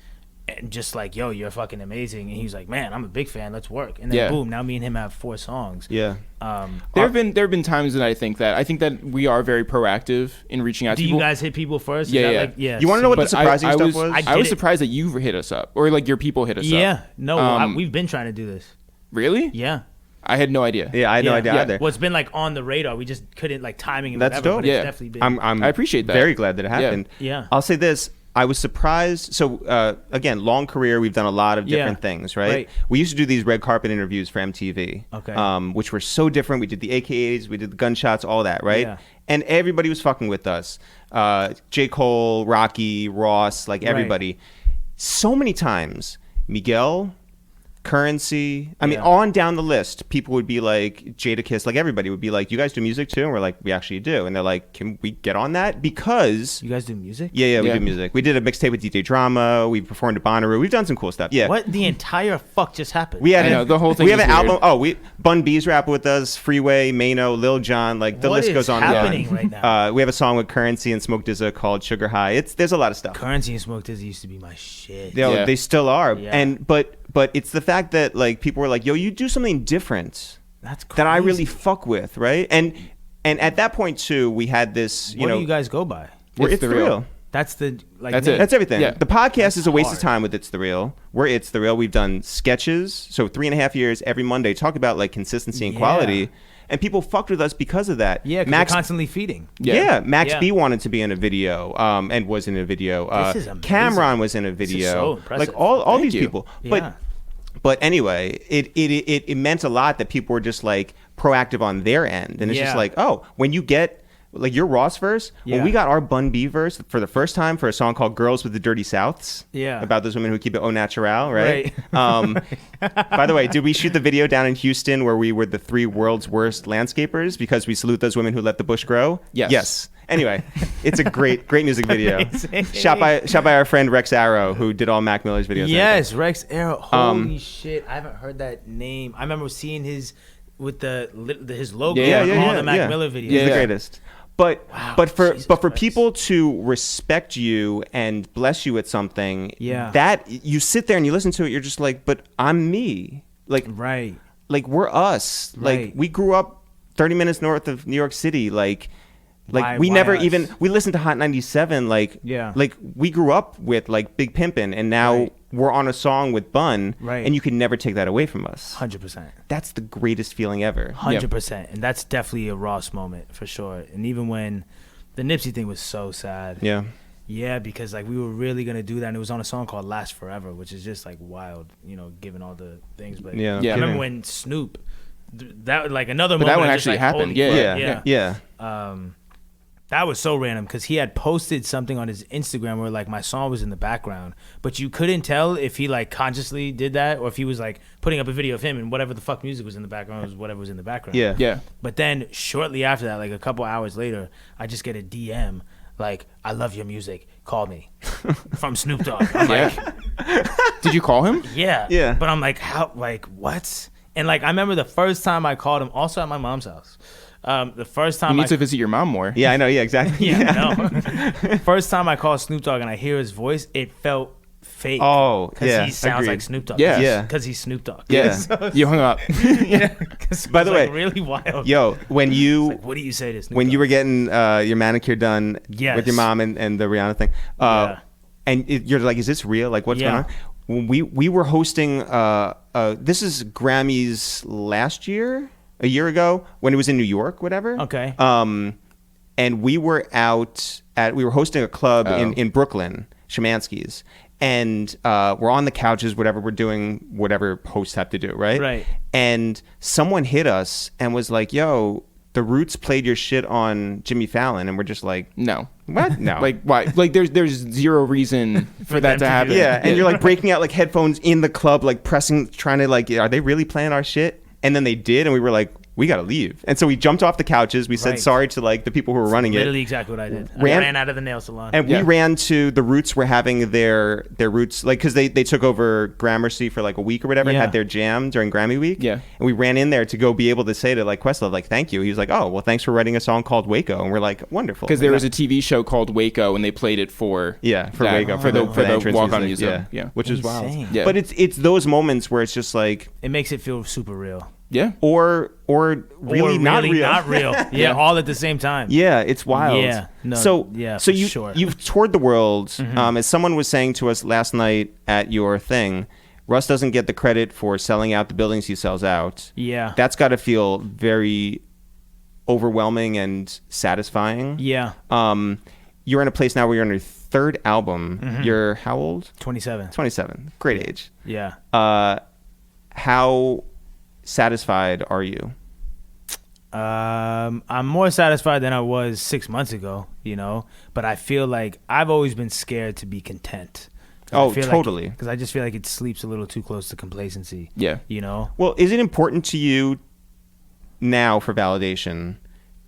and just like, yo, you're fucking amazing. And he's like, man, I'm a big fan. Let's work. And then boom, now me and him have 4 songs. Yeah. There have been times that I think that we are very proactive in reaching out to people. Do you guys hit people first? Yeah. Like, You want to know what the surprising stuff was? I was surprised that you hit us up, or like your people hit us up. Yeah. No, we've been trying to do this. Really? Yeah. I had no idea. Yeah, I had no idea either. Well, it's been like on the radar. We just couldn't, like, timing and That's whatever. dope. But it's definitely been. I appreciate that. Very glad that it happened. Yeah. I'll say this. I was surprised. So, again, long career. We've done a lot of different things, right? We used to do these red carpet interviews for MTV, which were so different. We did the AKAs, we did the gunshots, all that, right? Yeah. And everybody was fucking with us. J. Cole, Rocky, Ross, like everybody. Right. So many times, Miguel, Currency, I mean, on down the list, people would be like, Jadakiss, like everybody would be like, you guys do music too? And we're like, we actually do. And they're like, can we get on that? Because... You guys do music? Yeah, we do music. We did a mixtape with DJ Drama. We performed at Bonnaroo. We've done some cool stuff. Yeah. What the entire fuck just happened? We had the whole thing. We have an album. Oh, Bun B's rapping with us, Freeway, Mano, Lil Jon, like the list goes on and on. What is happening right now? We have a song with Currency and Smoke DZA called Sugar High. There's a lot of stuff. Currency and Smoke DZA used to be my shit. They still are. Yeah. But it's the fact that, like, people were like, yo, you do something different. That's crazy. That I really fuck with, right? And at that point too, we had this, what do you guys go by? We're It's the Real. That's the that's it. That's everything. Yeah. The podcast is a waste of time with It's the Real. We're It's the Real. We've done sketches, so 3.5 years every Monday, talk about like consistency and quality. And people fucked with us because of that. Yeah, because they're constantly feeding. Yeah, Max B wanted to be in a video, and was in a video. This is amazing. Cameron was in a video. This is so impressive. Like all these people. Yeah. But anyway, it meant a lot that people were just like proactive on their end, and it's just like, oh, when you get like your Ross verse. Yeah. When we got our Bun B verse for the first time for a song called "Girls with the Dirty Souths," Yeah. about those women who keep it au natural, right? By the way, did we shoot the video down in Houston where we were the 3 world's worst landscapers because we salute those women who let the bush grow? Yes. Yes. Anyway, it's a great music video. Amazing. Shot by our friend Rex Arrow, who did all Mac Miller's videos. Yes, Rex Arrow. Holy shit, I haven't heard that name. I remember seeing his with his logo on all the Mac Miller videos. He's the greatest. But Wow, but for Jesus but for Christ. people to respect you and bless you at something, Yeah. that you sit there and you listen to it, you're just like, but I'm me. Right. Like we're us. Like Right. we grew up 30 minutes north of New York City. Like Why never us? even we listened to Hot 97. Like we grew up with like Big Pimpin', and now Right. we're on a song with Bun, Right. and you can never take that away from us. 100%. That's the greatest feeling ever. 100%. And that's definitely a Ross moment for sure. And even when the Nipsey thing was so sad. Yeah. Yeah, because like we were really gonna do that, and it was on a song called "Last Forever," which is just like wild, given all the things. But Yeah, Yeah. I remember when Snoop, that like another But moment. that one of just, actually like, happened. holy Yeah. fuck, Yeah. That was so random because he had posted something on his Instagram where like my song was in the background, but you couldn't tell if he like consciously did that or if he was like putting up a video of him and whatever the fuck music was in the background was whatever was in the background. Yeah. Yeah. But then shortly after that, like a couple hours later, I just get a DM like, "I love your music. Call me," from Snoop Dogg. I'm like, Did you call him? yeah. Yeah. But I'm like, how? Like, what? And like, I remember the first time I called him, also at my mom's house. The first You time need to visit your mom more. Yeah, I know. Yeah, exactly. yeah, no. First time I called Snoop Dogg and I hear his voice, it felt fake. Oh, because yeah, he sounds agreed. like Snoop Dogg. Yeah. Yeah. because he's Snoop Dogg. Yeah. So, You hung up. yeah. 'Cause it By the was, way, like, really wild. Yo, when you Like, what do you say to Snoop when Dogg? you were getting your manicure done Yes. with your mom and the Rihanna thing, Yeah. and you're like, is this real? Like, what's Yeah. going on? When we were hosting, this is Grammys last year, a year ago, when it was in New York, whatever. Okay. And we were hosting a club Oh. in Brooklyn, Shemansky's. And we're on the couches, whatever, we're doing whatever hosts have to do, right? Right. And someone hit us and was like, yo, the Roots played your shit on Jimmy Fallon. And we're just like, No. what? No. Like why? Like there's zero reason for that them to to happen. do yeah. And you're like breaking out like headphones in the club, like pressing, trying to like, are they really playing our shit? And then they did. And we were like, we got to leave. And so we jumped off the couches. We said Right. sorry to like the people who were running it. Literally exactly what I did. I Ran- ran out of the nail salon. And Yeah. we ran to the Roots were having their Roots, like, because they took over Gramercy for like a week or whatever and Yeah. had their jam during Grammy week. Yeah. And we ran in there to go be able to say to like Questlove, like, thank you. He was like, oh, well, thanks for writing a song called Waco. And we're like, wonderful. Because there was a TV show called Waco, and they played it for for that- Waco, for the entrance walk on music. music. Yeah. Which is wild. Insane. Yeah. But it's those moments where it's just like, It makes it feel super real. Yeah. or really Or not really real. not real. Yeah, all at the same time. Yeah, it's wild. Yeah, no, so yeah, so for you sure. you've toured the world. Mm-hmm. As someone was saying to us last night at your thing, Russ doesn't get the credit for selling out the buildings he sells out. Yeah. That's got to feel very overwhelming and satisfying. Yeah. You're in a place now where you're on your 3rd album. Mm-hmm. You're how old? 27. 27. Great age. Yeah. How satisfied are you? I'm more satisfied than I was 6 months ago, but I feel like I've always been scared to be content. Oh, totally. Because I just feel like it sleeps a little too close to complacency. Yeah. Well, is it important to you now for validation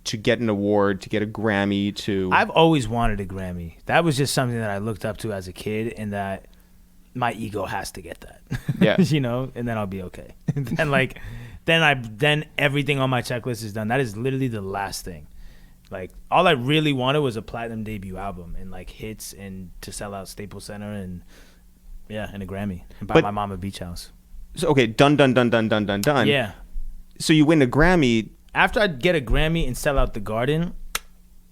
to get an award, to get a Grammy, to... I've always wanted a Grammy. That was just something that I looked up to as a kid, and that my ego has to get that. Yeah. And then I'll be okay. Then everything on my checklist is done. That is literally the last thing. Like, all I really wanted was a platinum debut album and like hits and to sell out Staples Center and a Grammy and buy But- my mom a beach house. So, okay, done. Yeah. So you win a Grammy. After I get a Grammy and sell out the Garden,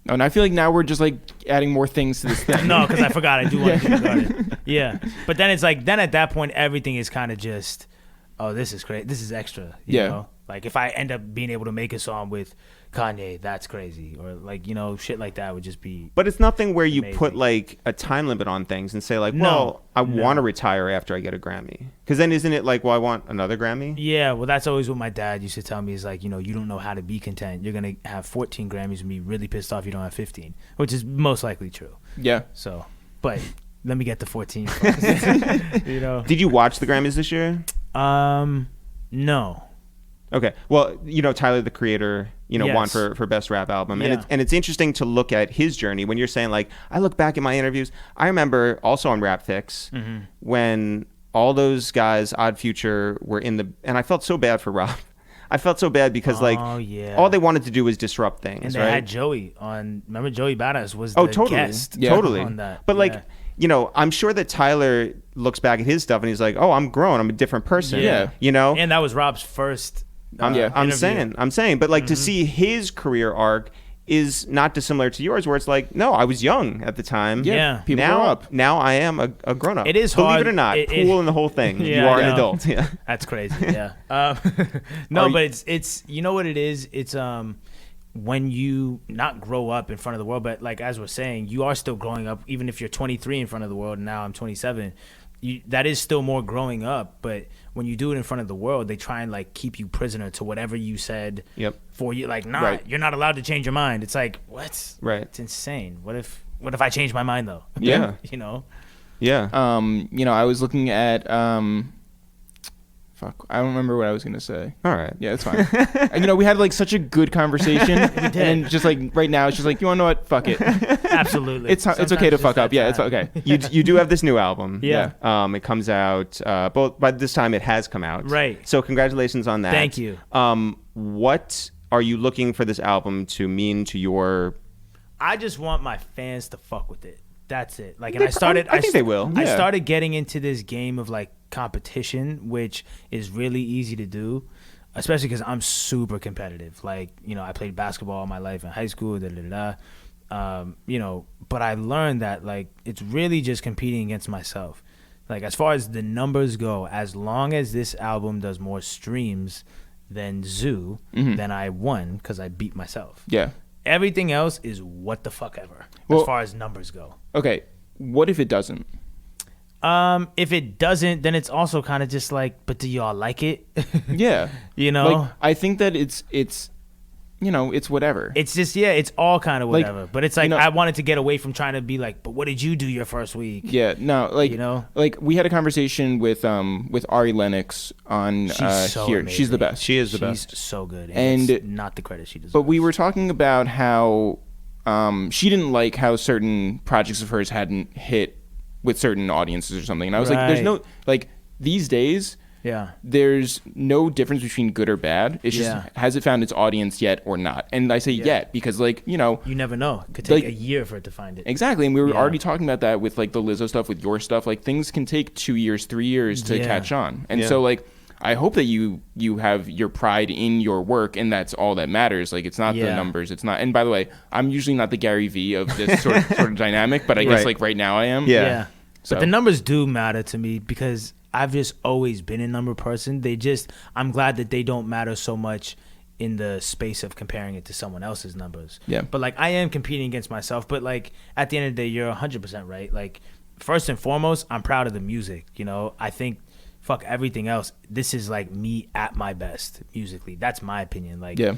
Oh, and I feel like now we're just like adding more things to this thing. no, because I forgot I do want to do the Garden. Yeah, but then it's like then at that point everything is kind of just, oh, this is great, this is extra. You know? Like if I end up being able to make a song with Kanye, that's crazy. Or like, you know, shit like that would just be. But it's nothing where you amazing. put like a time limit on things and say like, No. well, I want to retire after I get a Grammy. Because then isn't it like, well, I want another Grammy? Yeah, well, that's always what my dad used to tell me is like, you know, you don't know how to be content. You're going to have 14 Grammys and be really pissed off you don't have 15, which is most likely true. Yeah. So, but let me get the 14 first. You know? Did you watch the Grammys this year? No. Okay. Well, you know, Tyler, the Creator, you know, Yes. won for Best Rap Album. Yeah. And it's interesting to look at his journey when you're saying, like, I look back at my interviews. I remember also on Rap Fix when all those guys, Odd Future, were in the... And I felt so bad for Rob. I felt so bad because, like, all they wanted to do was disrupt things, And they right? had Joey on... Remember Joey Badass was the totally. guest Yeah. Totally. on that. But, like... Yeah. You know, I'm sure that Tyler looks back at his stuff and he's like, "Oh, I'm grown. I'm a different person." Yeah. You know, And that was Rob's first I'm interview. saying, but like to see his career arc is not dissimilar to yours, where it's like, no, I was young at the time. Yeah. People now, grow up. Now I am a grown up. It is Believe hard. it or not, cool in the whole thing. Yeah, you are I an know. adult. Yeah. That's crazy. Yeah. No, but it's you know what it is. It's when you not grow up in front of the world, but like as we're saying, you are still growing up. Even if you're 23 in front of the world, and now I'm 27. That is still more growing up. But when you do it in front of the world, they try and like keep you prisoner to whatever you said. Yep. For you, like, nah, Right. you're not allowed to change your mind. It's like, what? Right. It's insane. What if I change my mind though? Yeah. You know. Yeah. You know, I was looking at fuck, I don't remember what I was gonna say. All right. Yeah, it's fine. And, you know, we had like such a good conversation, and then just like right now, it's just like, you wanna know what? Fuck it. Absolutely. It's okay to Sometimes fuck just up. Yeah, that it's time. okay. You do have this new album. Yeah. It comes out. Both by this time it has come out. Right. So congratulations on that. Thank you. What are you looking for this album to mean to your? I just want my fans to fuck with it. That's it. Like, and I think they will. I Yeah. started getting into this game of like competition, which is really easy to do, especially because I'm super competitive. Like, you know, I played basketball all my life in high school. You know, but I learned that like it's really just competing against myself. Like, as far as the numbers go, as long as this album does more streams than Zoo, then I won because I beat myself. Yeah. Everything else is what the fuck ever, Well- as far as numbers go. Okay. What if it doesn't? If it doesn't, then it's also kind of just like, but do y'all like it? Yeah. You know? Like, I think that it's you know, it's whatever. It's just, yeah, it's all kind of Like, whatever. But it's like, you know- I wanted to get away from trying to be like, but what did you do your first week? Yeah, no, like, You know? like we had a conversation with Ari Lennox on She's so here. amazing. She's the best. She is the She's best. so good. And- it's not the credit she deserves. But we were talking about how she didn't like how certain projects of hers hadn't hit with certain audiences or something. And I was like, there's Right. no, like, these days, yeah. there's no difference between good or bad. It's just, Yeah. has it found its audience yet or not? And I say yet because, like, you know, You never know. It could take Like- a year for it to find it. exactly. And we were Yeah. already talking about that with, like, the Lizzo stuff, with your stuff. Like, things can take 2 years, 3 years to Yeah. catch on. And Yeah. so, like, I hope that you have your pride in your work, and that's all that matters. Like, it's not the Yeah. numbers. It's not. And by the way, I'm usually not the Gary Vee of this sort of dynamic, but I guess Right. like right now I am. Yeah. So But the numbers do matter to me because I've just always been a number person. I'm glad that they don't matter so much in the space of comparing it to someone else's numbers. Yeah. But like, I am competing against myself, but like at the end of the day, you're 100% right. Like, first and foremost, I'm proud of the music. You know, I think fuck everything else. This is like me at my best musically. That's my opinion. Like, Yeah.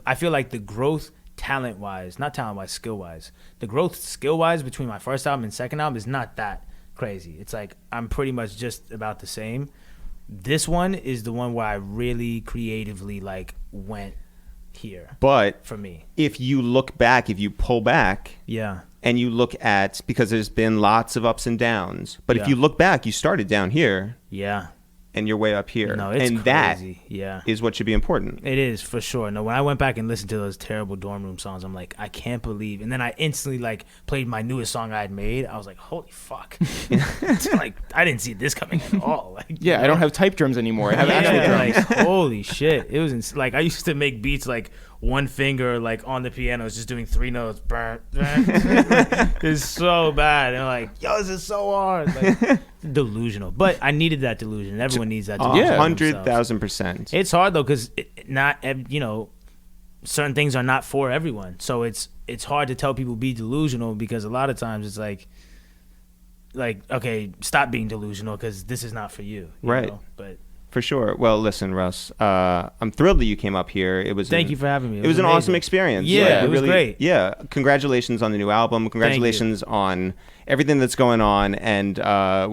I feel like the growth not talent-wise, skill-wise. The growth skill-wise between my first album and second album is not that crazy. It's like I'm pretty much just about the same. This one is the one where I really creatively like went here But for me. if you look back, if you pull back Yeah. and you look at, because there's been lots of ups and downs, but if Yeah. you look back, you started down here Yeah. and you're way up here. No, it's and crazy. Yeah. that is what should be important. It is for sure. No, when I went back and listened to those terrible dorm room songs, I'm like, I can't believe. And then I instantly like played my newest song I had made. I was like, holy fuck! It's like I didn't see this coming at all. Like, Yeah, I don't have type drums anymore. I have actual yeah, drums. like holy shit! It was like I used to make beats like one finger like on the piano is just doing 3 notes. It's so bad. And I'm like, yo, this is so hard. Like, delusional. But I needed that delusion. Everyone needs that delusion. Yeah. 100,000%. It's hard though because not certain things are not for everyone. So it's hard to tell people be delusional because a lot of times it's like okay, stop being delusional because this is not for you. Right. But For sure. Well, listen, Russ, I'm thrilled that you came up here. Thank you for having me. It was an amazing. awesome experience. Yeah, it was great. Yeah. Congratulations on the new album. Congratulations on everything that's going on. And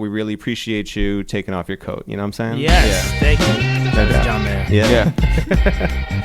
we really appreciate you taking off your coat. You know what I'm saying? Yes. Thank you. That was John Mayer. Yeah.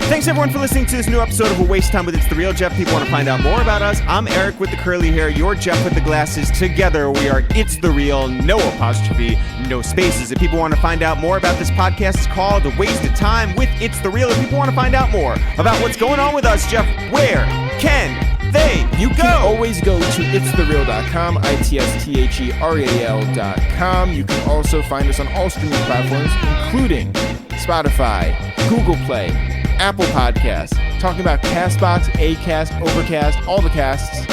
Thanks, everyone, for listening to this new episode of A Waste Time with It's The Real. Jeff, people want to find out more about us. I'm Eric with the curly hair. You're Jeff with the glasses. Together, we are It's The Real. No apostrophe, no spaces. If people want to find out more about this podcast, it's called A Waste of Time with It's The Real. If people want to find out more about what's going on with us, Jeff, where can they You can always go to itsthereal.com, ItsTheReal.com. You can also find us on all streaming platforms, including Spotify, Google Play, Apple Podcasts, talking about CastBox, Acast, Overcast, all the casts.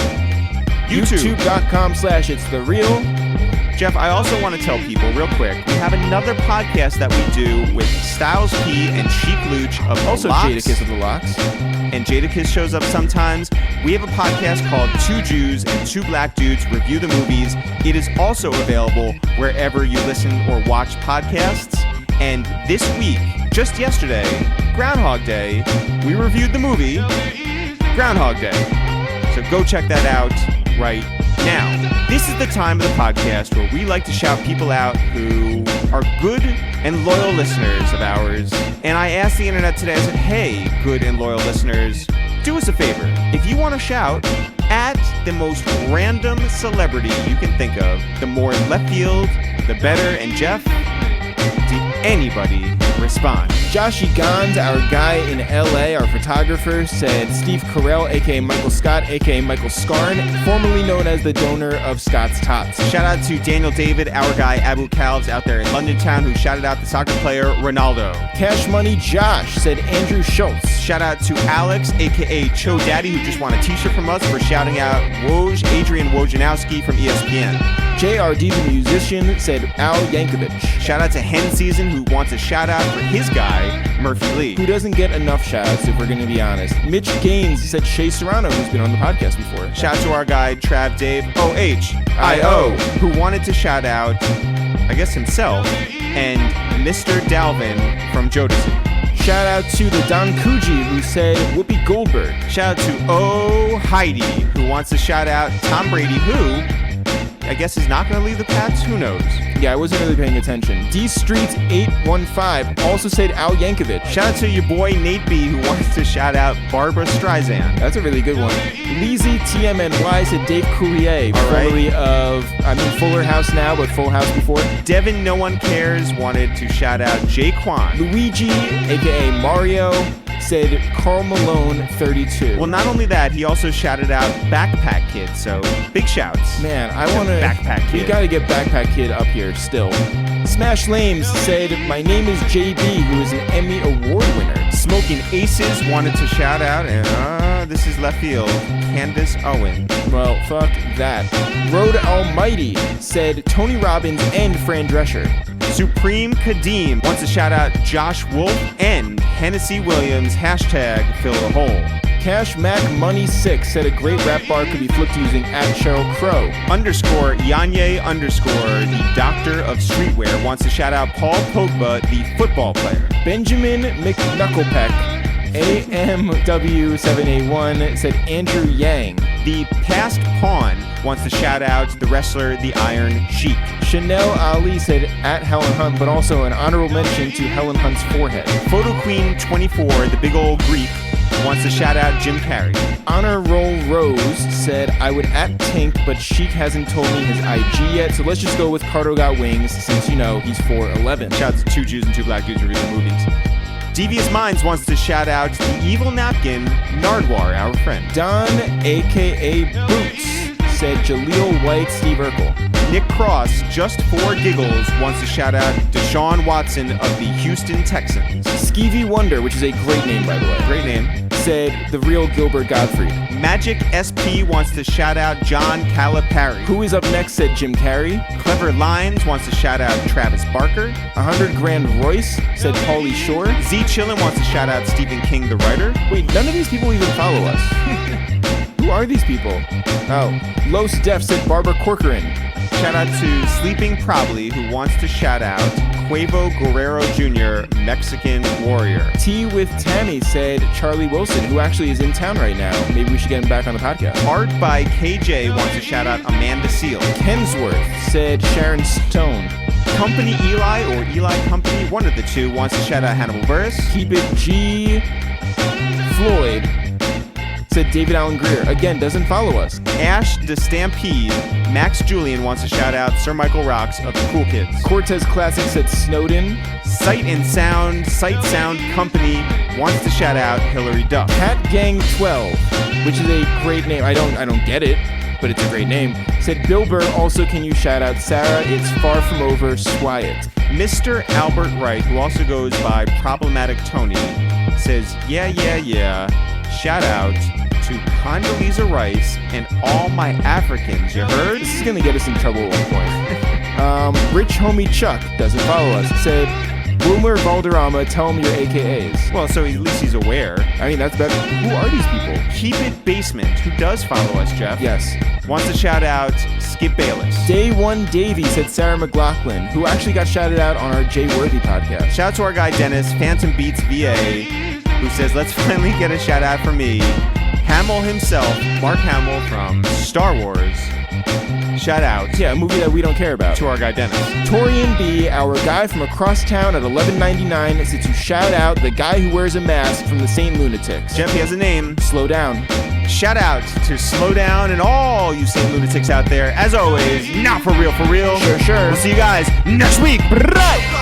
YouTube.com/ItsTheReal. Jeff, I also want to tell people real quick, we have another podcast that we do with Styles P and Chic Luch of The Also Locks. Jadakiss of The Locks. And Jadakiss shows up sometimes. We have a podcast called Two Jews and Two Black Dudes Review the Movies. It is also available wherever you listen or watch podcasts. And this week, just yesterday, Groundhog Day, we reviewed the movie Groundhog Day. So go check that out right now. This is the time of the podcast where we like to shout people out who are good and loyal listeners of ours. And I asked the internet today, I said, hey, good and loyal listeners, do us a favor. If you want to shout at the most random celebrity you can think of, the more left field, the better. And Jeff, did anybody respond? Joshy Gons, our guy in LA, our photographer, said Steve Carell, aka Michael Scott, aka Michael Scarn, formerly known as the donor of Scott's Tots. Shout out to Daniel David, our guy Abu Calves out there in London town, who shouted out the soccer player Ronaldo. Cash Money Josh said Andrew Schultz. Shout out to Alex, aka Cho Daddy, who just won a t-shirt from us for shouting out Adrian Wojnarowski from ESPN. JRD the musician said Al Yankovic. Shout out to Hen Season, who wants a shout out for his guy, Murphy Lee. Who doesn't get enough shout-outs, if we're going to be honest. Mitch Gaines said Shay Serrano, who's been on the podcast before. Shout out to our guy, Trav Dave, OHIO, who wanted to shout out, I guess himself, and Mr. Dalvin from Jodeci. Shout out to the Don Kuji, who said Whoopi Goldberg. Shout out to Oh Heidi, who wants to shout out Tom Brady, who I guess is not going to leave the Pats. Who knows? Yeah, I wasn't really paying attention. D Streets 815 also said Al Yankovic. Shout out to your boy Nate B, who wants to shout out Barbara Streisand. That's a really good one. Leezy TMNY said Dave Coulier, formerly of, Fuller House now, but Full House before. Devin No One Cares wanted to shout out Jaquan. Luigi, aka Mario, said Carl Malone 32. Well, not only that, he also shouted out Backpack Kid, so big shouts. Man, I want to... Backpack Kid. We got to get Backpack Kid up here still. Smash Lames said, my name is JB, who is an Emmy Award winner. Smoking Aces wanted to shout out, and this is left field, Candace Owen. Well, fuck that. Road Almighty said Tony Robbins and Fran Drescher. Supreme Kadeem wants to shout out Josh Wolf and Hennessy Williams, hashtag fill the hole. Cash Mac Money 6 said a great rap bar could be flipped using @Sheryl Crow. _Yanye_ the doctor of streetwear wants to shout out Paul Pogba, the football player. Benjamin McKnucklepeck, AMW781 said Andrew Yang. The past pawn wants to shout out the wrestler, the Iron Sheik. Chanel Ali said @Helen Hunt, but also an honorable mention to Helen Hunt's forehead. Photo Queen 24, the big old Greek, wants to shout out Jim Carrey. Honor Roll Rose said, I would @Tink, but Sheik hasn't told me his IG yet, so let's just go with Cardo Got Wings, since, he's 4'11". Shout out to Two Jews and Two Black Dudes Review the Movies. Devious Minds wants to shout out the evil napkin, Nardwar, our friend. Don, a.k.a. Boots, said Jaleel White, Steve Urkel. Nick Cross, just for giggles, wants to shout out Deshaun Watson of the Houston Texans. Skeevy Wonder, which is a great name, by the way. Great name. said the real Gilbert Gottfried. Magic SP wants to shout out John Calipari. Who is up next, said Jim Carrey. Clever Lines wants to shout out Travis Barker. 100 Grand Royce, said Pauly Shore. Z Chillin wants to shout out Stephen King, the writer. Wait, none of these people even follow us. Who are these people? Oh, Los Def said Barbara Corcoran. Shout out to Sleeping Probably, who wants to shout out Quavo Guerrero Jr., Mexican warrior. T with Tammy said Charlie Wilson, who actually is in town right now. Maybe we should get him back on the podcast. Art by KJ wants to shout out Amanda Seal. Kensworth said Sharon Stone. Company Eli or Eli Company, one of the two, wants to shout out Hannibal Buress. Keep it G. Floyd said David Allen Greer. Again, doesn't follow us. Ash the Stampede, Max Julian wants to shout out Sir Michael Rocks of the Cool Kids. Cortez Classic said Snowden. Sight Sound Company wants to shout out Hillary Duff. Cat Gang 12, which is a great name. I don't get it, but it's a great name. Said Bill Burr. Also, can you shout out Sarah? It's far from over. Swyatt. Mr. Albert Wright, who also goes by Problematic Tony, says yeah. Shout out to Condoleezza Rice and all my Africans, you heard? This is going to get us in trouble at one point. Rich Homie Chuck doesn't follow us. Said, Boomer Valderrama, tell him your AKAs. Well, so at least he's aware. I mean, that's better. Who are these people? Keep It Basement, who does follow us, Jeff. Yes. Wants to shout out Skip Bayless. Day One Davey said Sarah McLaughlin, who actually got shouted out on our Jay Worthy podcast. Shout out to our guy Dennis, Phantom Beats VA, who says, let's finally get a shout out from me. Hamill himself, Mark Hamill from Star Wars. Shout out. Yeah, a movie that we don't care about. To our guy Dennis. Torian B, our guy from across town at 11.99, said to shout out the guy who wears a mask from the St. Lunatics. Jeff, he has a name. Slow Down. Shout out to Slow Down and all you St. Lunatics out there. As always, not for real, for real. Sure. We'll see you guys next week. Right.